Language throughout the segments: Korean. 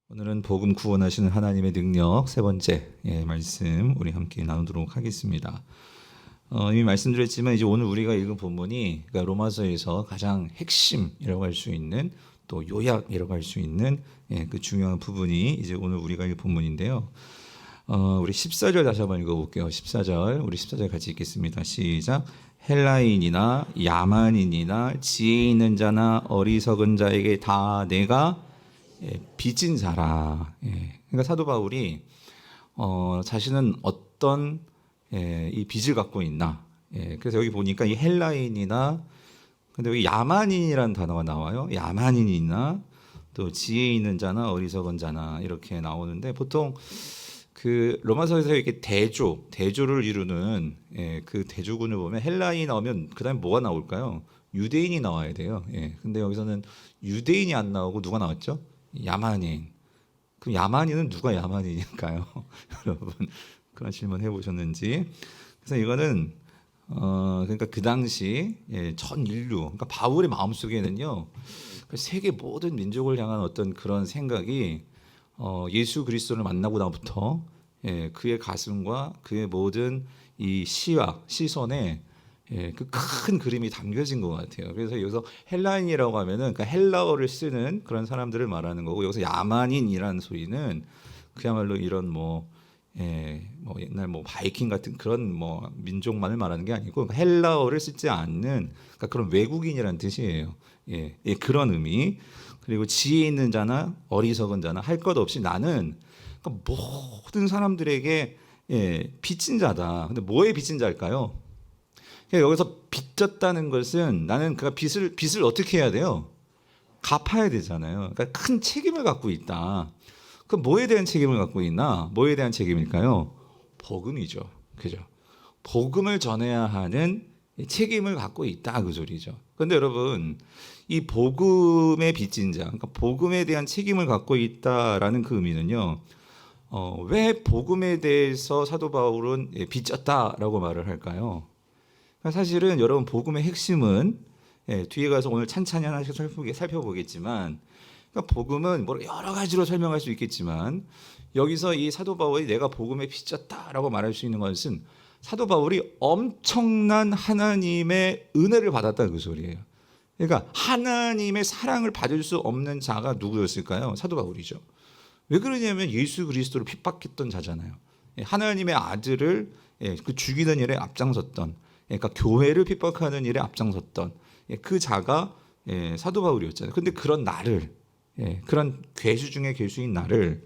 오늘은 복음 구원하시는 하나님의 능력 세 번째 말씀 우리 함께 나누도록 하겠습니다. 이미 말씀드렸지만 이제 오늘 우리가 읽은 본문이 그러니까 로마서에서 가장 핵심이라고 할 수 있는 또 요약이라고 할 수 있는 그 중요한 부분이 이제 오늘 우리가 읽은 본문인데요. 우리 14절 다시 한번 읽어볼게요. 14절 우리 14절 같이 읽겠습니다. 시작. 헬라인이나 야만인이나 지혜 있는 자나 어리석은 자에게 다 내가 빚진 자라. 그러니까 사도 바울이 자신은 어떤 이 빚을 갖고 있나. 그래서 여기 보니까 이 헬라인이나 근데 여기 야만인이라는 단어가 나와요. 야만인이나 또 지혜 있는 자나 어리석은 자나 이렇게 나오는데 보통 그 로마서에서 이렇게 대조를 이루는 그 대조군을 보면 헬라인이 나오면 그다음에 뭐가 나올까요? 유대인이 나와야 돼요. 근데 여기서는 유대인이 안 나오고 누가 나왔죠? 야만인. 그럼 야만인은 누가 야만인일까요? 여러분 그런 질문 해보셨는지. 그래서 이거는 그러니까 그 당시 전 인류, 그러니까 바울의 마음속에는요, 세계 모든 민족을 향한 어떤 그런 생각이 예수 그리스도를 만나고 나부터 그의 가슴과 그의 모든 이 시선에 그 큰 그림이 담겨진 것 같아요. 그래서 여기서 헬라인이라고 하면은 그러니까 헬라어를 쓰는 그런 사람들을 말하는 거고, 여기서 야만인이라는 소리는 그야말로 이런 뭐 옛날 뭐 바이킹 같은 그런 뭐 민족만을 말하는 게 아니고 헬라어를 쓰지 않는 그러니까 그런 외국인이라는 뜻이에요. 그런 의미. 그리고 지혜 있는 자나 어리석은 자나 할 것 없이 나는 그러니까 모든 사람들에게 빚진 자다. 근데 뭐에 빚진 자일까요? 그러니까 여기서 빚졌다는 것은 나는 그 빚을 어떻게 해야 돼요? 갚아야 되잖아요. 그러니까 큰 책임을 갖고 있다. 그 뭐에 대한 책임을 갖고 있나? 뭐에 대한 책임일까요? 복음이죠. 그죠? 복음을 전해야 하는 책임을 갖고 있다 그 소리죠. 그런데 여러분 이 복음의 빚진 자, 그러니까 복음에 대한 책임을 갖고 있다라는 그 의미는요. 왜 복음에 대해서 사도 바울은 빚졌다라고 말을 할까요? 사실은 여러분 복음의 핵심은 뒤에 가서 오늘 찬찬히 하나씩 살펴보겠지만 그러니까 복음은 뭐 여러 가지로 설명할 수 있겠지만 여기서 이 사도 바울이 내가 복음에 빚졌다라고 말할 수 있는 것은 사도 바울이 엄청난 하나님의 은혜를 받았다는 그 소리예요. 그러니까 하나님의 사랑을 받을 수 없는 자가 누구였을까요? 사도 바울이죠. 왜 그러냐면 예수 그리스도를 핍박했던 자잖아요. 하나님의 아들을 그 죽이는 일에 앞장섰던 그러니까 교회를 핍박하는 일에 앞장섰던 그 자가 사도 바울이었잖아요. 근데 그런 나를 그런 괴수 중에 괴수인 나를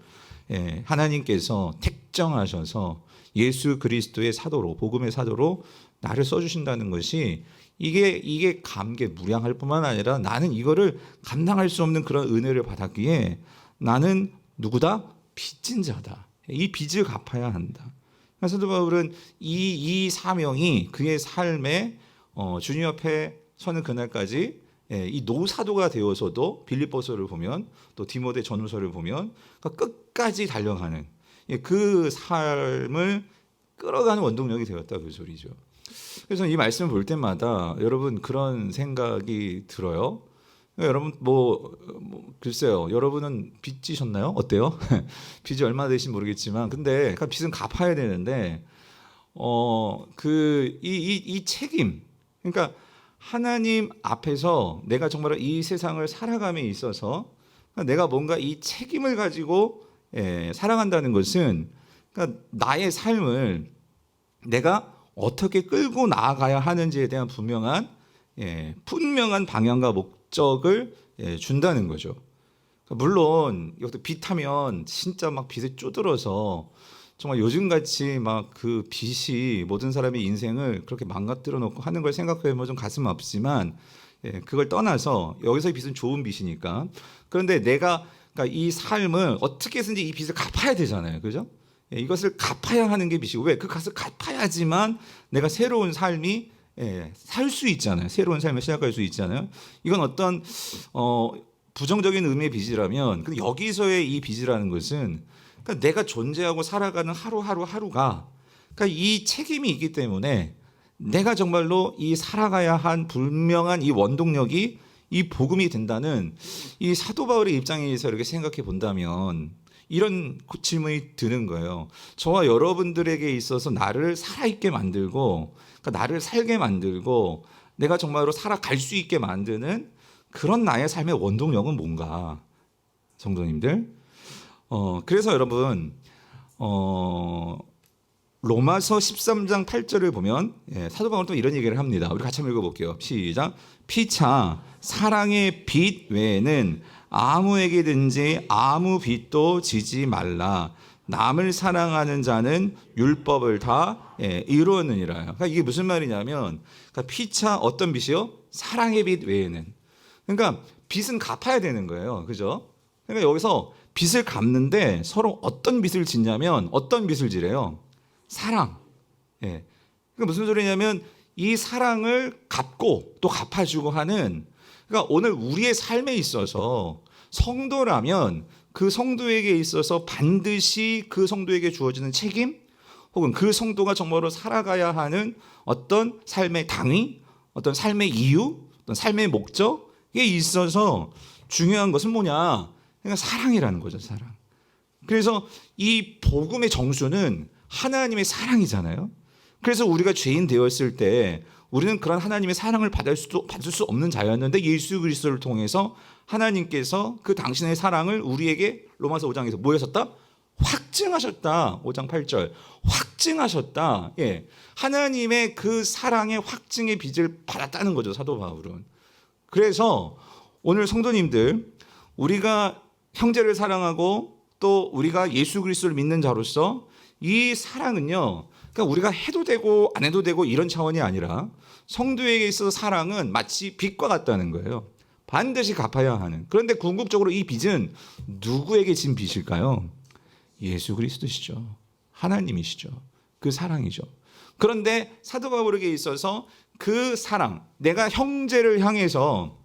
하나님께서 택정하셔서 예수 그리스도의 사도로 복음의 사도로 나를 써주신다는 것이 이게 감개무량할 뿐만 아니라 나는 이거를 감당할 수 없는 그런 은혜를 받았기에 나는 누구다? 빚진 자다. 이 빚을 갚아야 한다. 사도 바울은 이 사명이 그의 삶에 주님 앞에 서는 그날까지 이 노사도가 되어서도 빌립보서를 보면 또 디모데 전후서를 보면 끝까지 달려가는 그 삶을 끌어가는 원동력이 되었다 그 소리죠. 그래서 이 말씀을 볼 때마다 여러분 그런 생각이 들어요. 여러분 글쎄요. 여러분은 빚 지셨나요? 어때요? 빚이 얼마나 되신지 모르겠지만 근데 빚은 갚아야 되는데 이 책임 그러니까 하나님 앞에서 내가 정말 이 세상을 살아감에 있어서 내가 뭔가 이 책임을 가지고 살아간다는 것은 그러니까 나의 삶을 내가 어떻게 끌고 나아가야 하는지에 대한 분명한 방향과 목적을 준다는 거죠. 물론 이것도 빚하면 진짜 막 빚에 쪼들어서 정말 요즘같이 막 그 빚이 모든 사람의 인생을 그렇게 망가뜨려 놓고 하는 걸 생각해보면 좀 가슴 아프지만 그걸 떠나서 여기서의 빚은 좋은 빚이니까 그런데 내가 그러니까 이 삶을 어떻게 해서든지 이 빚을 갚아야 되잖아요. 그죠? 이것을 갚아야 하는 게 빚이고 왜? 그 값을 갚아야지만 내가 새로운 삶이 살 수 있잖아요. 새로운 삶을 시작할 수 있잖아요. 이건 어떤 부정적인 의미의 빚이라면 근데 여기서의 이 빚이라는 것은 그러니까 내가 존재하고 살아가는 하루가 그러니까 이 책임이 있기 때문에 내가 정말로 이 살아가야 한 분명한 이 원동력이 이 복음이 된다는 이 사도 바울의 입장에서 이렇게 생각해 본다면 이런 질문이 드는 거예요. 저와 여러분들에게 있어서 나를 살아있게 만들고, 그러니까 나를 살게 만들고, 내가 정말로 살아갈 수 있게 만드는 그런 나의 삶의 원동력은 뭔가, 성도님들. 그래서 여러분, 로마서 13장 8절을 보면 사도 바울은 또 이런 얘기를 합니다. 우리 같이 한번 읽어볼게요. 시작. 피차 사랑의 빚 외에는 아무에게든지 아무 빚도 지지 말라. 남을 사랑하는 자는 율법을 다 이루었느니라. 그러니까 이게 무슨 말이냐면, 그러니까 피차 어떤 빚이요? 사랑의 빚 외에는. 그러니까 빚은 갚아야 되는 거예요. 그죠? 그러니까 여기서 빚을 갚는데 서로 어떤 빚을 짓냐면 어떤 빚을 지래요? 사랑. 예. 그러니까 무슨 소리냐면 이 사랑을 갚고 또 갚아주고 하는, 그러니까 오늘 우리의 삶에 있어서 성도라면 그 성도에게 있어서 반드시 그 성도에게 주어지는 책임, 혹은 그 성도가 정말로 살아가야 하는 어떤 삶의 당위, 어떤 삶의 이유, 어떤 삶의 목적에 있어서 중요한 것은 뭐냐? 그러니까 사랑이라는 거죠, 사랑. 그래서 이 복음의 정수는 하나님의 사랑이잖아요. 그래서 우리가 죄인 되었을 때 우리는 그런 하나님의 사랑을 받을 수 없는 자였는데 예수 그리스도를 통해서 하나님께서 그 당신의 사랑을 우리에게 로마서 5장에서 뭐 하셨다? 확증하셨다. 5장 8절. 확증하셨다. 예. 하나님의 그 사랑의 확증의 빚을 받았다는 거죠, 사도 바울은. 그래서 오늘 성도님들, 우리가 형제를 사랑하고 또 우리가 예수 그리스도를 믿는 자로서 이 사랑은요, 그러니까 우리가 해도 되고 안 해도 되고 이런 차원이 아니라 성도에게 있어서 사랑은 마치 빚과 같다는 거예요. 반드시 갚아야 하는. 그런데 궁극적으로 이 빚은 누구에게 진 빚일까요? 예수 그리스도시죠. 하나님이시죠. 그 사랑이죠. 그런데 사도 바울에게 있어서 그 사랑, 내가 형제를 향해서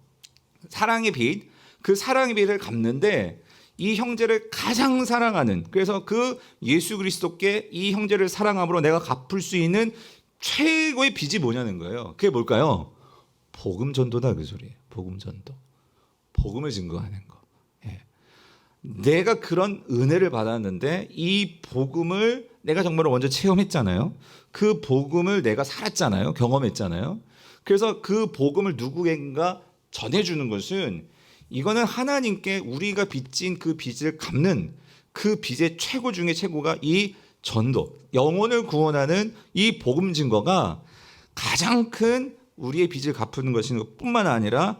사랑의 빚, 그 사랑의 빚을 갚는데 이 형제를 가장 사랑하는, 그래서 그 예수 그리스도께 이 형제를 사랑함으로 내가 갚을 수 있는 최고의 빚이 뭐냐는 거예요. 그게 뭘까요? 복음 전도다, 그 소리예요. 복음 전도. 복음을 증거하는 거. 예. 내가 그런 은혜를 받았는데 이 복음을 내가 정말 먼저 체험했잖아요. 그 복음을 내가 살았잖아요. 경험했잖아요. 그래서 그 복음을 누구에겐가 전해주는 것은, 이거는 하나님께 우리가 빚진 그 빚을 갚는 그 빚의 최고 중에 최고가 이 전도, 영혼을 구원하는 이 복음 증거가 가장 큰 우리의 빚을 갚는 것인 것뿐만 아니라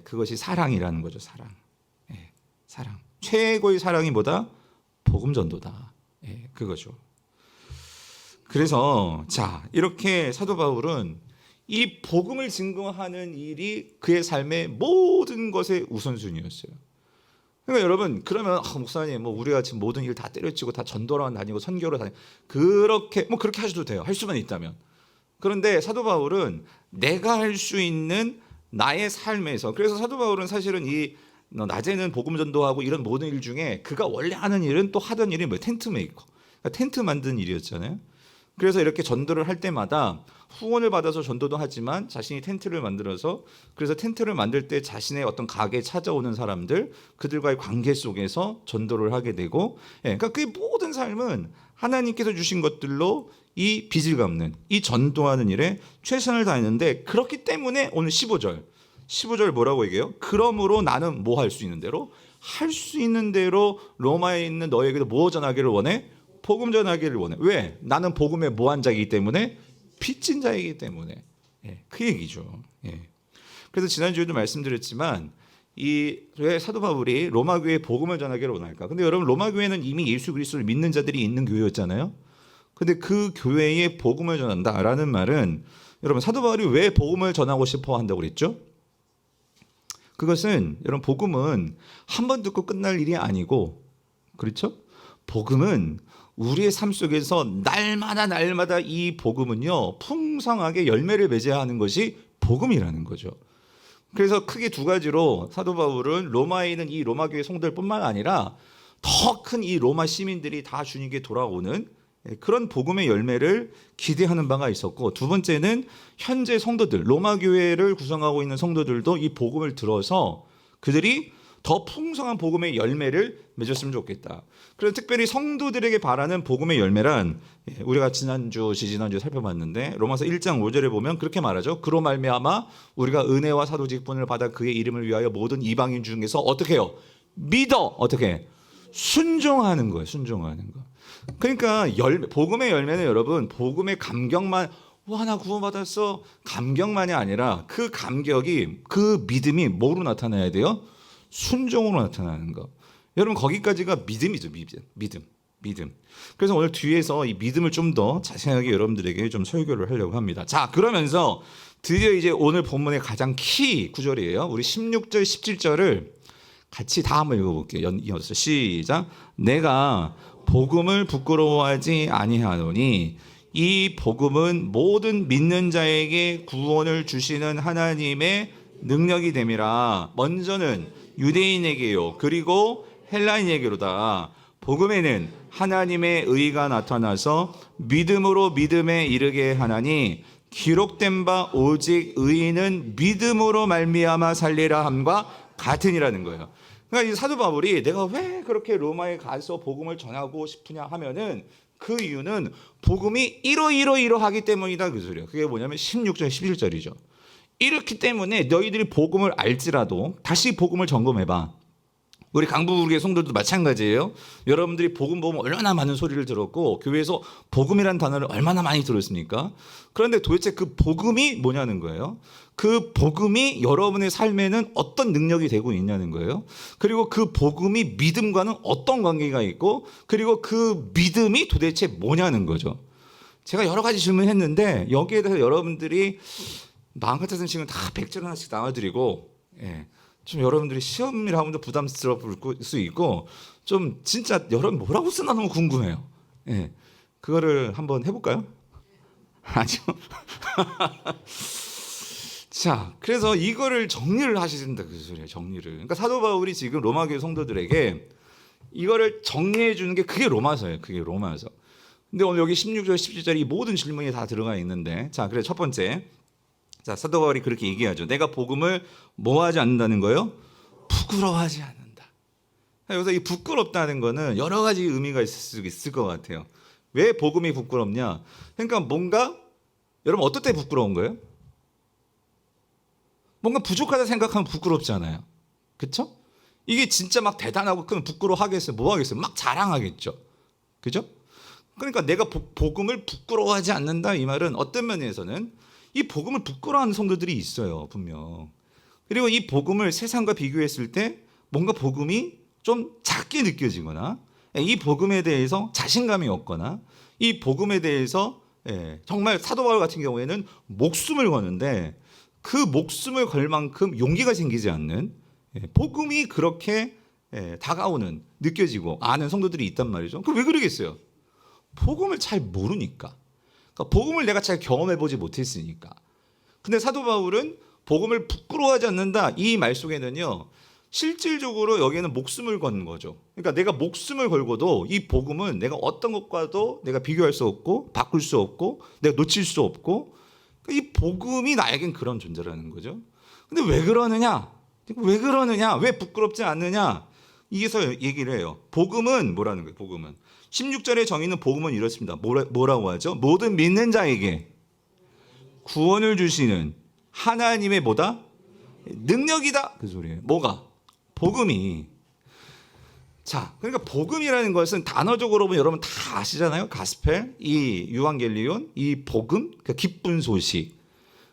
그것이 사랑이라는 거죠. 사랑. 사랑. 최고의 사랑이 뭐다? 복음 전도다. 그거죠. 그래서 자, 이렇게 사도 바울은 이 복음을 증거하는 일이 그의 삶의 모든 것의 우선순위였어요. 그러니까 여러분, 그러면 목사님, 뭐 우리가 지금 모든 일 다 때려치고 다 전도로 다니고 선교로 다니고 그렇게 하셔도 돼요. 할 수만 있다면. 그런데 사도 바울은 내가 할 수 있는 나의 삶에서, 그래서 사도 바울은 사실은 이 낮에는 복음 전도하고 이런 모든 일 중에 그가 원래 하는 일은 또 하던 일이 뭐 텐트 메이커, 그러니까 텐트 만드는 일이었잖아요. 그래서 이렇게 전도를 할 때마다 후원을 받아서 전도도 하지만 자신이 텐트를 만들어서, 그래서 텐트를 만들 때 자신의 어떤 가게에 찾아오는 사람들, 그들과의 관계 속에서 전도를 하게 되고, 그러니까 그 모든 삶은 하나님께서 주신 것들로 이 빚을 갚는, 이 전도하는 일에 최선을 다했는데, 그렇기 때문에 오늘 15절 뭐라고 얘기해요? 그러므로 나는 뭐 할 수 있는 대로? 할 수 있는 대로 로마에 있는 너에게도 뭐 전하기를 원해? 복음 전하기를 원해. 왜? 나는 복음의 모한 자이기 때문에, 빚진 자이기 때문에. 그 얘기죠. 그래서 지난주에도 말씀드렸지만 왜 사도 바울이 로마 교회에 복음을 전하기를 원할까? 근데 여러분, 로마 교회는 이미 예수 그리스도를 믿는 자들이 있는 교회였잖아요. 근데 그 교회에 복음을 전한다라는 말은, 여러분, 사도 바울이 왜 복음을 전하고 싶어 한다고 그랬죠? 그것은 여러분, 복음은 한 번 듣고 끝날 일이 아니고, 그렇죠? 복음은 우리의 삶 속에서 날마다 이 복음은요, 풍성하게 열매를 맺어야 하는 것이 복음이라는 거죠. 그래서 크게 두 가지로 사도 바울은 로마에 있는 이 로마 교회 성도들뿐만 아니라 더 큰 이 로마 시민들이 다 주님께 돌아오는 그런 복음의 열매를 기대하는 바가 있었고, 두 번째는 현재 성도들, 로마 교회를 구성하고 있는 성도들도 이 복음을 들어서 그들이 더 풍성한 복음의 열매를 맺었으면 좋겠다. 그래서 특별히 성도들에게 바라는 복음의 열매란, 우리가 지난주, 지지난주 살펴봤는데 로마서 1장 5절에 보면 그렇게 말하죠. 그로 말미암아 우리가 은혜와 사도 직분을 받아 그의 이름을 위하여 모든 이방인 중에서 어떻게 해요? 믿어. 어떻게? 순종하는 거예요. 순종하는 거. 그러니까 복음의 열매는 여러분, 복음의 감격만, 와, 나 구원받았어, 감격만이 아니라 그 감격이, 그 믿음이 뭐로 나타나야 돼요? 순종으로 나타나는 거. 여러분, 거기까지가 믿음이죠. 믿음. 그래서 오늘 뒤에서 이 믿음을 좀 더 자세하게 여러분들에게 좀 설교를 하려고 합니다. 자, 그러면서 드디어 이제 오늘 본문의 가장 키 구절이에요. 우리 16절 17절을 같이 다 한번 읽어볼게요. 이어서 시작. 내가 복음을 부끄러워하지 아니하노니 이 복음은 모든 믿는 자에게 구원을 주시는 하나님의 능력이 됨이라. 먼저는 유대인에게요, 그리고 헬라인에게로다. 복음에는 하나님의 의가 나타나서 믿음으로 믿음에 이르게 하나니 기록된 바 오직 의인은 믿음으로 말미암아 살리라 함과 같으니라는 거예요. 그러니까 이 사도 바울이 내가 왜 그렇게 로마에 가서 복음을 전하고 싶으냐 하면은 그 이유는 복음이 이러하기 때문이다, 그 소리예요. 그게 뭐냐면 16절 11절이죠. 이렇기 때문에 너희들이 복음을 알지라도 다시 복음을 점검해봐. 우리 강북의 성도들도 마찬가지예요. 여러분들이 복음 보면 얼마나 많은 소리를 들었고 교회에서 복음이라는 단어를 얼마나 많이 들었습니까? 그런데 도대체 그 복음이 뭐냐는 거예요. 그 복음이 여러분의 삶에는 어떤 능력이 되고 있냐는 거예요. 그리고 그 복음이 믿음과는 어떤 관계가 있고, 그리고 그 믿음이 도대체 뭐냐는 거죠. 제가 여러 가지 질문했는데 여기에 대해서 여러분들이 마음 같아서는 지금 다 100절 하나씩 나와드리고, 좀 여러분들이 시험이라 하면 부담스러울 수 있고, 좀 진짜 여러분 뭐라고 쓰나 너무 궁금해요. 그거를 한번 해볼까요? 아니요. 자, 그래서 이거를 정리를 하셔야 된다, 그 소리예요. 정리를. 그러니까 사도 바울이 지금 로마 교회 성도들에게 이거를 정리해 주는 게 그게 로마서예요. 그게 로마서. 근데 오늘 여기 16절 17절 이 모든 질문이 다 들어가 있는데, 자, 그래서 첫 번째, 자, 사도 바울이 그렇게 얘기하죠. 내가 복음을 뭐 하지 않는다는 거예요? 부끄러워하지 않는다. 여기서 이 부끄럽다는 거는 여러 가지 의미가 있을 것 같아요. 왜 복음이 부끄럽냐? 그러니까 뭔가, 여러분 어떨 때 부끄러운 거예요? 뭔가 부족하다 생각하면 부끄럽잖아요. 그렇죠? 이게 진짜 막 대단하고 그럼 부끄러워하겠어요? 뭐 하겠어요? 막 자랑하겠죠. 그죠? 그러니까 내가 복음을 부끄러워하지 않는다, 이 말은 어떤 면에서는 이 복음을 부끄러워하는 성도들이 있어요, 분명. 그리고 이 복음을 세상과 비교했을 때 뭔가 복음이 좀 작게 느껴지거나, 이 복음에 대해서 자신감이 없거나, 이 복음에 대해서 정말 사도 바울 같은 경우에는 목숨을 거는데 그 목숨을 걸 만큼 용기가 생기지 않는, 복음이 그렇게 다가오는, 느껴지고 아는 성도들이 있단 말이죠. 그럼 왜 그러겠어요? 복음을 잘 모르니까. 그러니까 복음을 내가 잘 경험해보지 못했으니까. 근데 사도 바울은 복음을 부끄러워하지 않는다, 이 말 속에는요, 실질적으로 여기에는 목숨을 건 거죠. 그러니까 내가 목숨을 걸고도 이 복음은 내가 어떤 것과도 내가 비교할 수 없고 바꿀 수 없고 내가 놓칠 수 없고, 이 복음이 나에겐 그런 존재라는 거죠. 근데 왜 그러느냐? 왜 부끄럽지 않느냐? 이게서 얘기를 해요. 복음은 뭐라는 거예요? 복음은 16절의 정의는 복음은 이렇습니다. 뭐라고 하죠? 모든 믿는 자에게 구원을 주시는 하나님의 뭐다? 능력이다, 그 소리예요. 뭐가? 복음이. 자, 그러니까 복음이라는 것은 단어적으로 보면 여러분 다 아시잖아요. 가스펠, 이 유앙겔리온, 이 복음, 그러니까 기쁜 소식.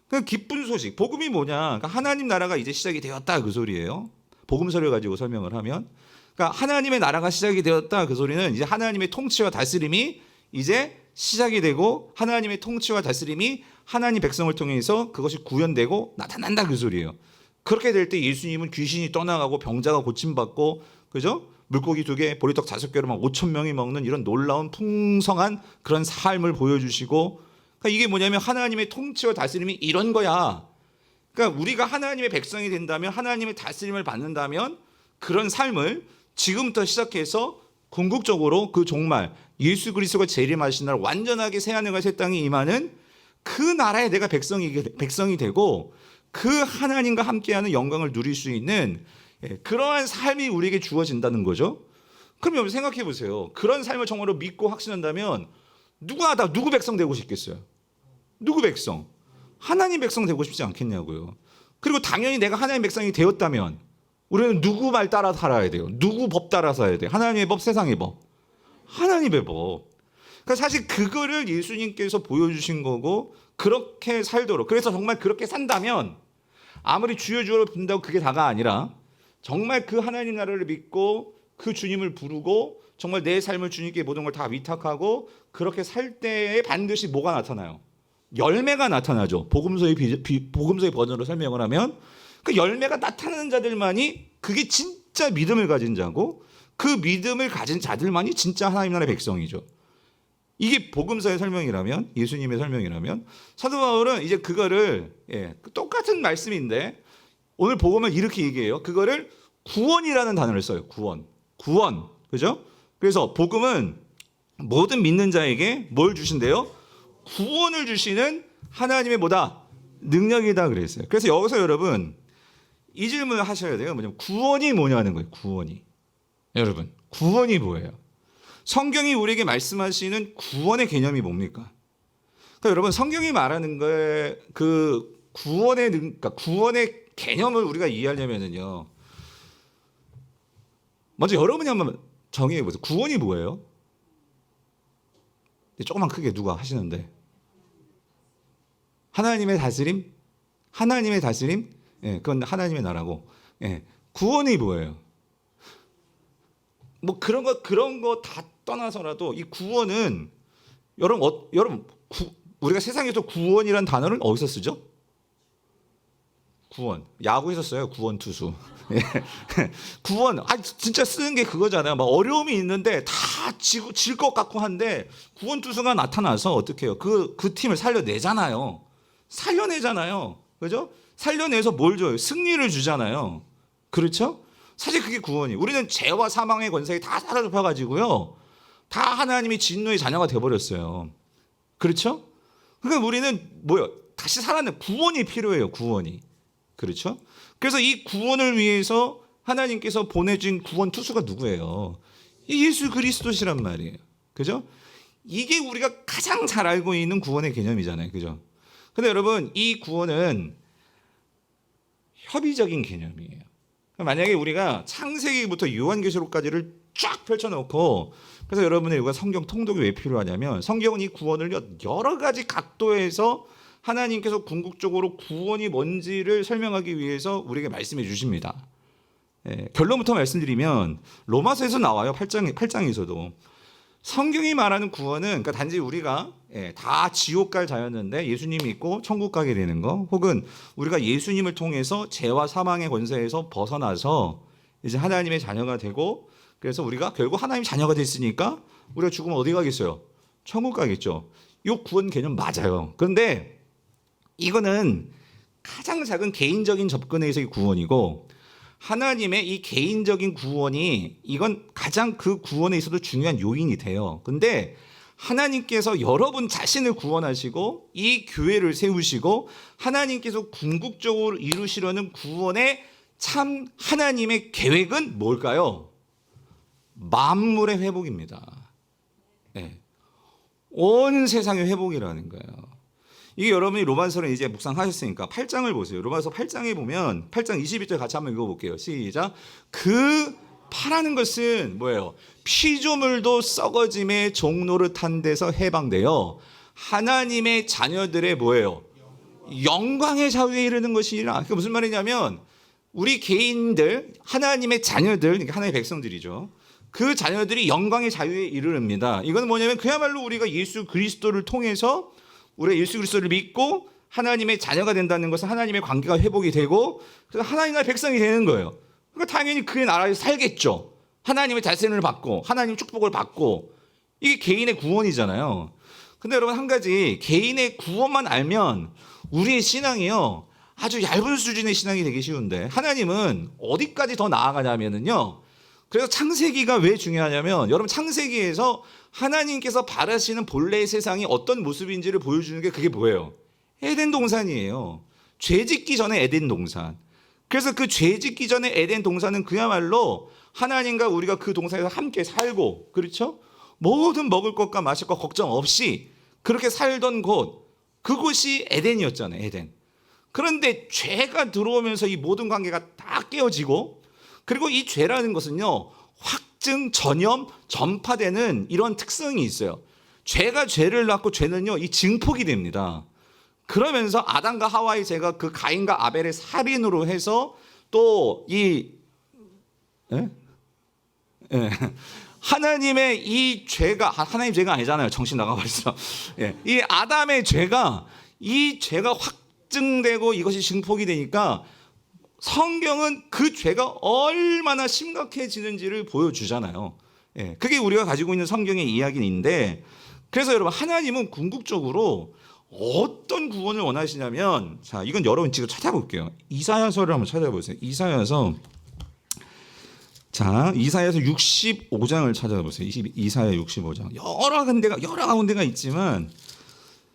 그 기쁜 소식, 복음이 뭐냐? 그러니까 하나님 나라가 이제 시작이 되었다, 그 소리예요. 복음서를 가지고 설명을 하면, 그러니까 하나님의 나라가 시작이 되었다, 그 소리는 이제 하나님의 통치와 다스림이 이제 시작이 되고, 하나님의 통치와 다스림이 하나님 백성을 통해서 그것이 구현되고 나타난다, 그 소리예요. 그렇게 될 때 예수님은 귀신이 떠나가고 병자가 고침받고, 그죠? 물고기 2개, 보리떡 5개로 막 5천 명이 먹는 이런 놀라운 풍성한 그런 삶을 보여주시고, 그러니까 이게 뭐냐면 하나님의 통치와 다스림이 이런 거야. 그러니까 우리가 하나님의 백성이 된다면, 하나님의 다스림을 받는다면, 그런 삶을 지금부터 시작해서 궁극적으로 그 종말 예수 그리스도가 재림하신 날 완전하게 새하늘과 새 땅이 임하는 그 나라에 내가 백성이 되고 그 하나님과 함께하는 영광을 누릴 수 있는 그러한 삶이 우리에게 주어진다는 거죠. 그럼 여러분 생각해 보세요. 그런 삶을 정말로 믿고 확신한다면 누구 백성 되고 싶겠어요? 누구 백성? 하나님 백성 되고 싶지 않겠냐고요. 그리고 당연히 내가 하나님 백성이 되었다면 우리는 누구 말 따라 살아야 돼요? 누구 법 따라 살아야 돼요? 하나님의 법, 세상의 법? 하나님의 법. 그러니까 사실 그거를 예수님께서 보여주신 거고 그렇게 살도록, 그래서 정말 그렇게 산다면 아무리 주여 주여를 부른다고 그게 다가 아니라 정말 그 하나님 나라를 믿고 그 주님을 부르고 정말 내 삶을 주님께 모든 걸 다 위탁하고 그렇게 살 때에 반드시 뭐가 나타나요? 열매가 나타나죠. 복음서의 버전으로 설명을 하면 그 열매가 나타나는 자들만이 그게 진짜 믿음을 가진 자고 그 믿음을 가진 자들만이 진짜 하나님 나라의 백성이죠. 이게 복음서의 설명이라면, 예수님의 설명이라면, 사도 바울은 이제 그거를 똑같은 말씀인데 오늘 복음을 이렇게 얘기해요. 그거를 구원이라는 단어를 써요. 구원. 그죠? 그래서 복음은 모든 믿는 자에게 뭘 주신대요? 구원을 주시는 하나님의 뭐다? 능력이다 그랬어요. 그래서 여기서 여러분 이 질문을 하셔야 돼요. 뭐냐면 구원이 뭐냐는 거예요. 구원이. 여러분, 구원이 뭐예요? 성경이 우리에게 말씀하시는 구원의 개념이 뭡니까? 그러니까 여러분 성경이 말하는 거에 그 그러니까 구원의 개념을 우리가 이해하려면은요. 먼저 여러분이 한번 정의해 보세요. 구원이 뭐예요? 조금만 크게 누가 하시는데. 하나님의 다스림? 하나님의 다스림? 그건 하나님의 나라고. 구원이 뭐예요? 뭐 그런 거 다 떠나서라도 이 구원은 여러분 우리가 세상에서 구원이란 단어를 어디서 쓰죠? 구원. 야구에서 써요. 구원 투수. 구원. 진짜 쓰는 게 그거잖아요. 막 어려움이 있는데 다 질 것 같고 한데 구원 투수가 나타나서 어떻게 해요? 그 팀을 살려내잖아요. 그죠? 살려내서 뭘 줘요? 승리를 주잖아요. 그렇죠? 사실 그게 구원이. 우리는 죄와 사망의 권세에 다 사로잡혀가지고요. 다 하나님이 진노의 자녀가 되어버렸어요. 그렇죠? 그러니까 우리는 뭐요? 다시 살아내 구원이 필요해요. 구원이. 그렇죠? 그래서 이 구원을 위해서 하나님께서 보내준 구원 투수가 누구예요? 예수 그리스도시란 말이에요. 그죠? 이게 우리가 가장 잘 알고 있는 구원의 개념이잖아요. 그죠? 근데 여러분 이 구원은 협의적인 개념이에요. 만약에 우리가 창세기부터 요한계시록까지를 쫙 펼쳐놓고 그래서 여러분의 이거 성경 통독이 왜 필요하냐면 성경은 이 구원을 여러 가지 각도에서 하나님께서 궁극적으로 구원이 뭔지를 설명하기 위해서 우리에게 말씀해 주십니다. 결론부터 말씀드리면 로마서에서 나와요. 8장에서도. 성경이 말하는 구원은 그러니까 단지 우리가 다 지옥 갈 자였는데 예수님 믿고 천국 가게 되는 거 혹은 우리가 예수님을 통해서 죄와 사망의 권세에서 벗어나서 이제 하나님의 자녀가 되고 그래서 우리가 결국 하나님의 자녀가 됐으니까 우리가 죽으면 어디 가겠어요? 천국 가겠죠. 이 구원 개념 맞아요. 그런데 이거는 가장 작은 개인적인 접근에서의 구원이고 하나님의 이 개인적인 구원이 이건 가장 그 구원에 있어도 중요한 요인이 돼요. 근데 하나님께서 여러분 자신을 구원하시고 이 교회를 세우시고 하나님께서 궁극적으로 이루시려는 구원의 참 하나님의 계획은 뭘까요? 만물의 회복입니다. 온 세상의 회복이라는 거예요. 이게 여러분이 로마서를 이제 묵상하셨으니까 8장을 보세요. 로마서 8장에 보면 8장 22절 같이 한번 읽어볼게요. 시작. 그 파라는 것은 뭐예요? 피조물도 썩어짐의 종노릇한 데서 해방되어 하나님의 자녀들의 뭐예요? 영광의 자유에 이르는 것이라. 그게 무슨 말이냐면 우리 개인들 하나님의 자녀들, 그러니까 하나님의 백성들이죠. 그 자녀들이 영광의 자유에 이르릅니다. 이건 뭐냐면 그야말로 우리가 예수 그리스도를 통해서 우리가 예수 그리스도를 믿고 하나님의 자녀가 된다는 것은 하나님의 관계가 회복이 되고 그래서 하나님 나라의 백성이 되는 거예요. 그러니까 당연히 그의 나라에서 살겠죠. 하나님의 자신을 받고 하나님의 축복을 받고 이게 개인의 구원이잖아요. 근데 여러분 한 가지 개인의 구원만 알면 우리의 신앙이요 아주 얇은 수준의 신앙이 되기 쉬운데 하나님은 어디까지 더 나아가냐면요 그래서 창세기가 왜 중요하냐면 여러분 창세기에서 하나님께서 바라시는 본래의 세상이 어떤 모습인지를 보여주는 게 그게 뭐예요? 에덴 동산이에요. 죄 짓기 전에 에덴 동산. 그래서 그 죄 짓기 전에 에덴 동산은 그야말로 하나님과 우리가 그 동산에서 함께 살고, 그렇죠? 모든 먹을 것과 마실 것 걱정 없이 그렇게 살던 곳, 그곳이 에덴이었잖아요. 에덴. 그런데 죄가 들어오면서 이 모든 관계가 다 깨어지고, 그리고 이 죄라는 것은요 확증, 전염, 전파되는 이런 특성이 있어요. 죄가 죄를 낳고 죄는요 이 증폭이 됩니다. 그러면서 아담과 하와의 죄가 그 가인과 아벨의 살인으로 해서 또 이 하나님의 이 죄가, 하나님 죄가 아니잖아요. 정신 나가버렸어. 이 아담의 죄가, 이 죄가 확증되고 이것이 증폭이 되니까 성경은 그 죄가 얼마나 심각해지는지를 보여주잖아요. 그게 우리가 가지고 있는 성경의 이야기인데, 그래서 여러분 하나님은 궁극적으로 어떤 구원을 원하시냐면, 자 이건 여러분 지금 찾아볼게요. 이사야서를 한번 찾아보세요. 이사야서 65장을 찾아보세요. 이사야 65장. 여러 가운데가 있지만,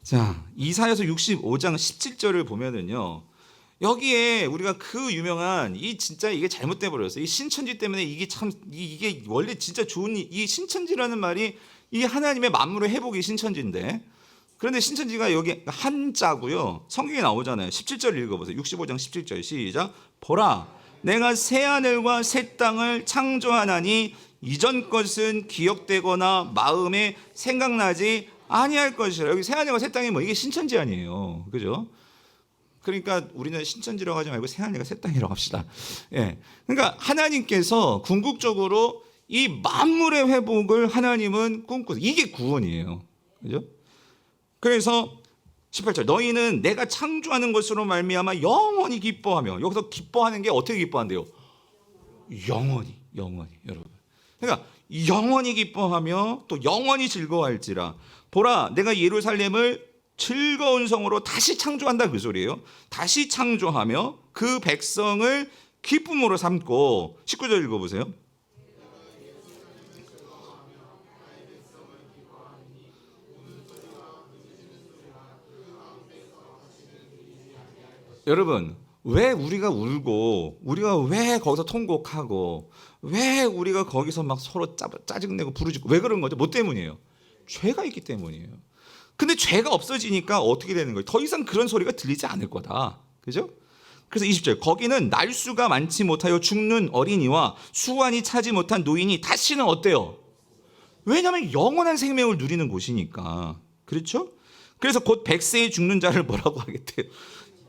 자 이사야서 65장 17절을 보면은요. 여기에 우리가 그 유명한 진짜 이게 잘못돼 버렸어요. 이 신천지 때문에 이게 원래 진짜 좋은 이 신천지라는 말이 이 하나님의 만물의 회복이 신천지인데, 그런데 신천지가 여기 한자고요. 성경에 나오잖아요. 17절 읽어보세요. 65장 17절 시작. 보라, 내가 새 하늘과 새 땅을 창조하나니 이전 것은 기억되거나 마음에 생각나지 아니할 것이라. 여기 새 하늘과 새 땅이 이게 신천지 아니에요, 그죠? 그러니까 우리는 신천지라고 하지 말고 새 하늘과 새 땅이라고 합시다. 그러니까 하나님께서 궁극적으로 이 만물의 회복을 하나님은 꿈꾸세요. 이게 구원이에요, 그죠? 그래서 18절, 너희는 내가 창조하는 것으로 말미암아 영원히 기뻐하며. 여기서 기뻐하는 게 어떻게 기뻐한대요? 영원히 여러분. 그러니까 영원히 기뻐하며 또 영원히 즐거워할지라. 보라, 내가 예루살렘을 즐거운 성으로 다시 창조한다, 그 소리예요. 다시 창조하며 그 백성을 기쁨으로 삼고. 19절 읽어보세요. 여러분, 왜 우리가 울고, 우리가 왜 거기서 통곡하고, 왜 우리가 거기서 막 서로 짜증내고 부르짖고, 왜 그런 거죠? 뭐 때문이에요? 죄가 있기 때문이에요. 근데 죄가 없어지니까 어떻게 되는 거예요? 더 이상 그런 소리가 들리지 않을 거다, 그죠? 그래서 20절, 거기는 날수가 많지 못하여 죽는 어린이와 수완이 차지 못한 노인이 다시는 어때요? 왜냐하면 영원한 생명을 누리는 곳이니까. 그렇죠? 그래서 곧 100세에 죽는 자를 뭐라고 하겠대요?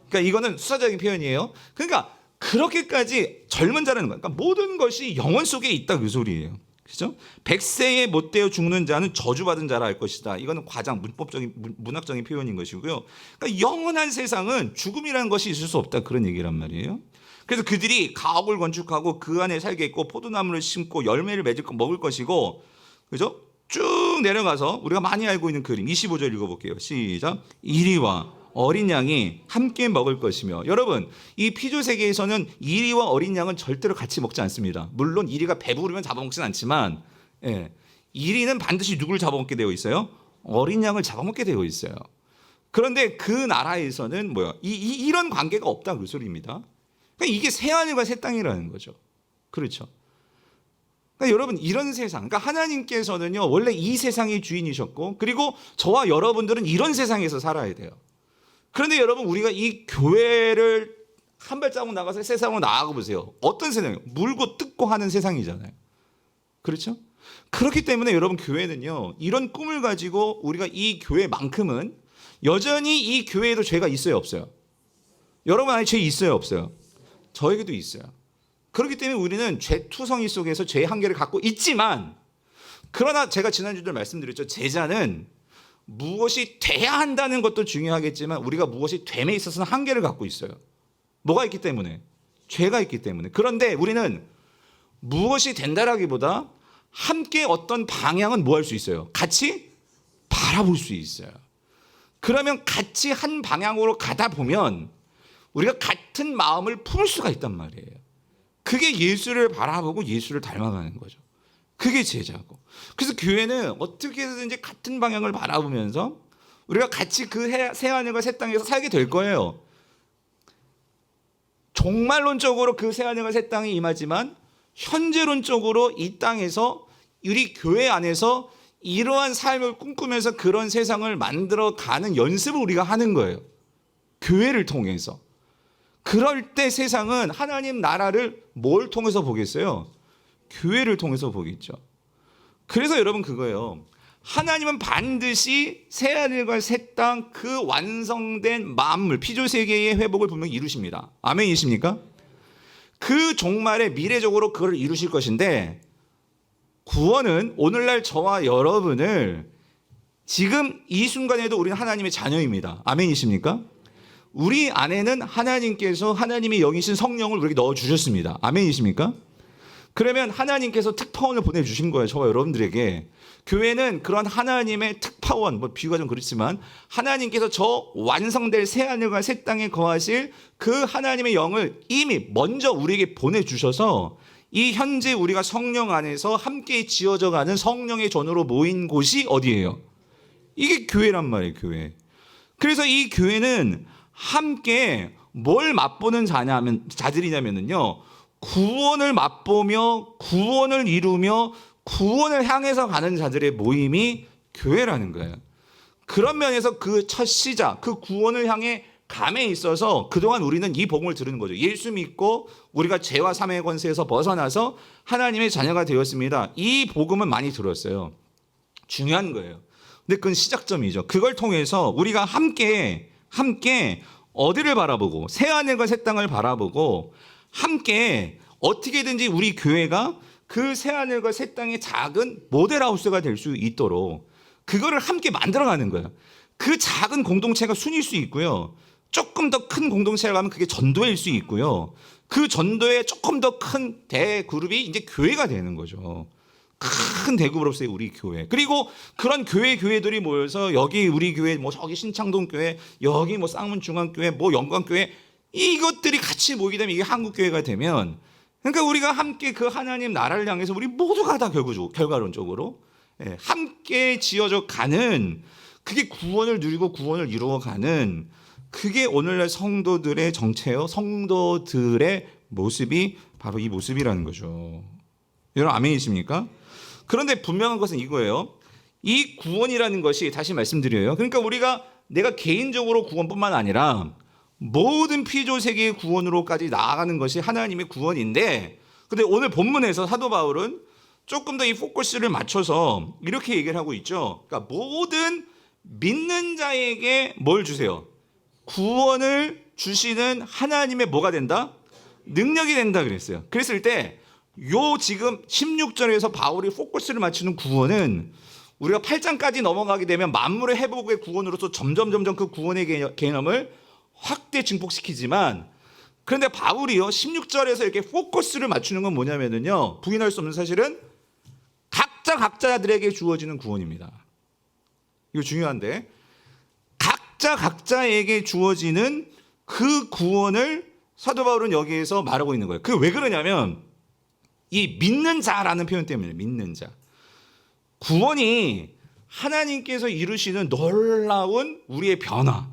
그러니까 이거는 수사적인 표현이에요. 그러니까 그렇게까지 젊은 자라는 거예요. 그러니까 모든 것이 영원 속에 있다, 그 소리예요. 그렇죠? 100세에 못되어 죽는 자는 저주받은 자라 할 것이다. 이거는 과장 문학적인 표현인 것이고요. 그러니까 영원한 세상은 죽음이라는 것이 있을 수 없다, 그런 얘기란 말이에요. 그래서 그들이 가옥을 건축하고 그 안에 살겠고 포도나무를 심고 열매를 먹을 것이고, 그죠? 쭉 내려가서 우리가 많이 알고 있는 그림 25절 읽어볼게요. 시작. 이리와 어린 양이 함께 먹을 것이며. 여러분, 이 피조 세계에서는 이리와 어린 양은 절대로 같이 먹지 않습니다. 물론 이리가 배부르면 잡아먹진 않지만, 이리는 반드시 누굴 잡아먹게 되어 있어요? 어린 양을 잡아먹게 되어 있어요. 그런데 그 나라에서는 이런 관계가 없다, 그 소리입니다. 그러니까 이게 새 하늘과 새 땅이라는 거죠. 그렇죠? 그러니까 여러분, 이런 세상, 그러니까 하나님께서는요 원래 이 세상의 주인이셨고, 그리고 저와 여러분들은 이런 세상에서 살아야 돼요. 그런데 여러분, 우리가 이 교회를 한 발자국 나가서 세상으로 나아가 보세요. 어떤 세상이에요? 물고 뜯고 하는 세상이잖아요. 그렇죠? 그렇기 때문에 여러분, 교회는요 이런 꿈을 가지고 우리가 이 교회만큼은 여전히 이 교회에도 죄가 있어요, 없어요? 여러분 안에 죄 있어요, 없어요? 저에게도 있어요. 그렇기 때문에 우리는 죄투성이 속에서 죄의 한계를 갖고 있지만, 그러나 제가 지난주에 말씀드렸죠. 제자는 무엇이 돼야 한다는 것도 중요하겠지만 우리가 무엇이 됨에 있어서는 한계를 갖고 있어요. 뭐가 있기 때문에? 죄가 있기 때문에. 그런데 우리는 무엇이 된다라기보다 함께 어떤 방향은 뭐 할 수 있어요? 같이 바라볼 수 있어요. 그러면 같이 한 방향으로 가다 보면 우리가 같은 마음을 품을 수가 있단 말이에요. 그게 예수를 바라보고 예수를 닮아가는 거죠. 그게 제자고. 그래서 교회는 어떻게 해서든지 같은 방향을 바라보면서 우리가 같이 그 새 하늘과 새 땅에서 살게 될 거예요. 종말론적으로 그 새 하늘과 새 땅이 임하지만 현재론적으로 이 땅에서 우리 교회 안에서 이러한 삶을 꿈꾸면서 그런 세상을 만들어가는 연습을 우리가 하는 거예요. 교회를 통해서. 그럴 때 세상은 하나님 나라를 뭘 통해서 보겠어요? 교회를 통해서 보겠죠. 그래서 여러분 그거예요. 하나님은 반드시 새 하늘과 새 땅 그 완성된 만물 피조세계의 회복을 분명히 이루십니다. 아멘이십니까? 그 종말에 미래적으로 그걸 이루실 것인데 구원은 오늘날 저와 여러분을 지금 이 순간에도 우리는 하나님의 자녀입니다. 아멘이십니까? 우리 안에는 하나님께서 하나님의 영이신 성령을 우리에게 넣어주셨습니다. 아멘이십니까? 그러면 하나님께서 특파원을 보내주신 거예요. 저와 여러분들에게. 교회는 그런 하나님의 특파원, 뭐 비유가 좀 그렇지만 하나님께서 저 완성될 새 하늘과 새 땅에 거하실 그 하나님의 영을 이미 먼저 우리에게 보내주셔서 이 현재 우리가 성령 안에서 함께 지어져 가는 성령의 전으로 모인 곳이 어디예요? 이게 교회란 말이에요. 교회. 그래서 이 교회는 함께 뭘 맛보는 자들이냐면요. 구원을 맛보며 구원을 이루며 구원을 향해서 가는 자들의 모임이 교회라는 거예요. 그런 면에서 그 첫 시작, 그 구원을 향해 감에 있어서 그동안 우리는 이 복음을 들은 거죠. 예수 믿고 우리가 죄와 사망의 권세에서 벗어나서 하나님의 자녀가 되었습니다. 이 복음은 많이 들었어요. 중요한 거예요. 근데 그건 시작점이죠. 그걸 통해서 우리가 함께 어디를 바라보고 새 하늘과 새 땅을 바라보고 함께 어떻게든지 우리 교회가 그 새 하늘과 새 땅의 작은 모델하우스가 될 수 있도록 그거를 함께 만들어가는 거예요. 그 작은 공동체가 순일 수 있고요. 조금 더 큰 공동체를 가면 그게 전도일 수 있고요. 그 전도에 조금 더 큰 대그룹이 이제 교회가 되는 거죠. 큰 대그룹으로서의 우리 교회. 그리고 그런 교회들이 모여서 여기 우리 교회, 뭐 저기 신창동 교회, 여기 뭐 쌍문 중앙교회, 뭐 영광교회 이것들이 같이 모이게 되면 이게 한국교회가 되면 그러니까 우리가 함께 그 하나님 나라를 향해서 우리 모두가 다 결과론적으로 함께 지어져 가는 그게 구원을 누리고 구원을 이루어가는 그게 오늘날 성도들의 정체요. 성도들의 모습이 바로 이 모습이라는 거죠. 여러분 아멘이십니까? 그런데 분명한 것은 이거예요. 이 구원이라는 것이 다시 말씀드려요. 그러니까 우리가 내가 개인적으로 구원뿐만 아니라 모든 피조 세계의 구원으로까지 나아가는 것이 하나님의 구원인데 근데 오늘 본문에서 사도 바울은 조금 더 이 포커스를 맞춰서 이렇게 얘기를 하고 있죠. 그러니까 모든 믿는 자에게 뭘 주세요? 구원을 주시는 하나님의 뭐가 된다? 능력이 된다 그랬어요. 그랬을 때 요 지금 16절에서 바울이 포커스를 맞추는 구원은 우리가 8장까지 넘어가게 되면 만물의 회복의 구원으로서 점점 그 구원의 개념을 확대 증폭시키지만 그런데 바울이요 16절에서 이렇게 포커스를 맞추는 건 뭐냐면요 부인할 수 없는 사실은 각자들에게 주어지는 구원입니다. 이거 중요한데 각자에게 주어지는 그 구원을 사도 바울은 여기에서 말하고 있는 거예요. 그게 왜 그러냐면 이 믿는 자라는 표현 때문에 믿는 자. 구원이 하나님께서 이루시는 놀라운 우리의 변화,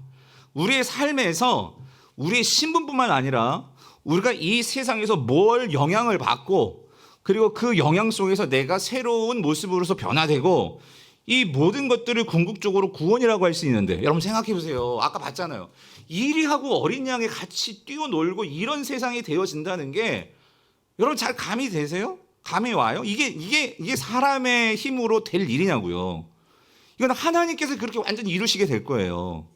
우리의 삶에서 우리의 신분뿐만 아니라 우리가 이 세상에서 뭘 영향을 받고 그리고 그 영향 속에서 내가 새로운 모습으로서 변화되고 이 모든 것들을 궁극적으로 구원이라고 할 수 있는데 여러분 생각해 보세요. 아까 봤잖아요. 이리하고 어린 양이 같이 뛰어놀고 이런 세상이 되어진다는 게 여러분 잘 감이 되세요? 감이 와요? 이게 사람의 힘으로 될 일이냐고요. 이건 하나님께서 그렇게 완전히 이루시게 될 거예요.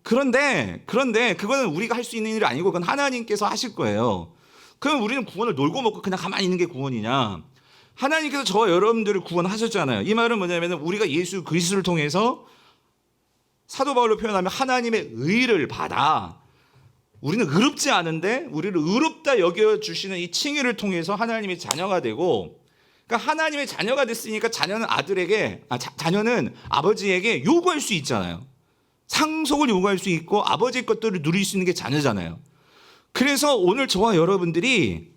그런데 그거는 우리가 할 수 있는 일이 아니고 그건 하나님께서 하실 거예요. 그럼 우리는 구원을 놀고 먹고 그냥 가만히 있는 게 구원이냐? 하나님께서 저와 여러분들을 구원하셨잖아요. 이 말은 뭐냐면 우리가 예수 그리스도를 통해서 사도 바울로 표현하면 하나님의 의를 받아 우리는 의롭지 않은데 우리를 의롭다 여겨주시는 이 칭의를 통해서 하나님의 자녀가 되고 그러니까 하나님의 자녀가 됐으니까 자녀는 자녀는 아버지에게 요구할 수 있잖아요. 상속을 요구할 수 있고 아버지의 것들을 누릴 수 있는 게 자녀잖아요. 그래서 오늘 저와 여러분들이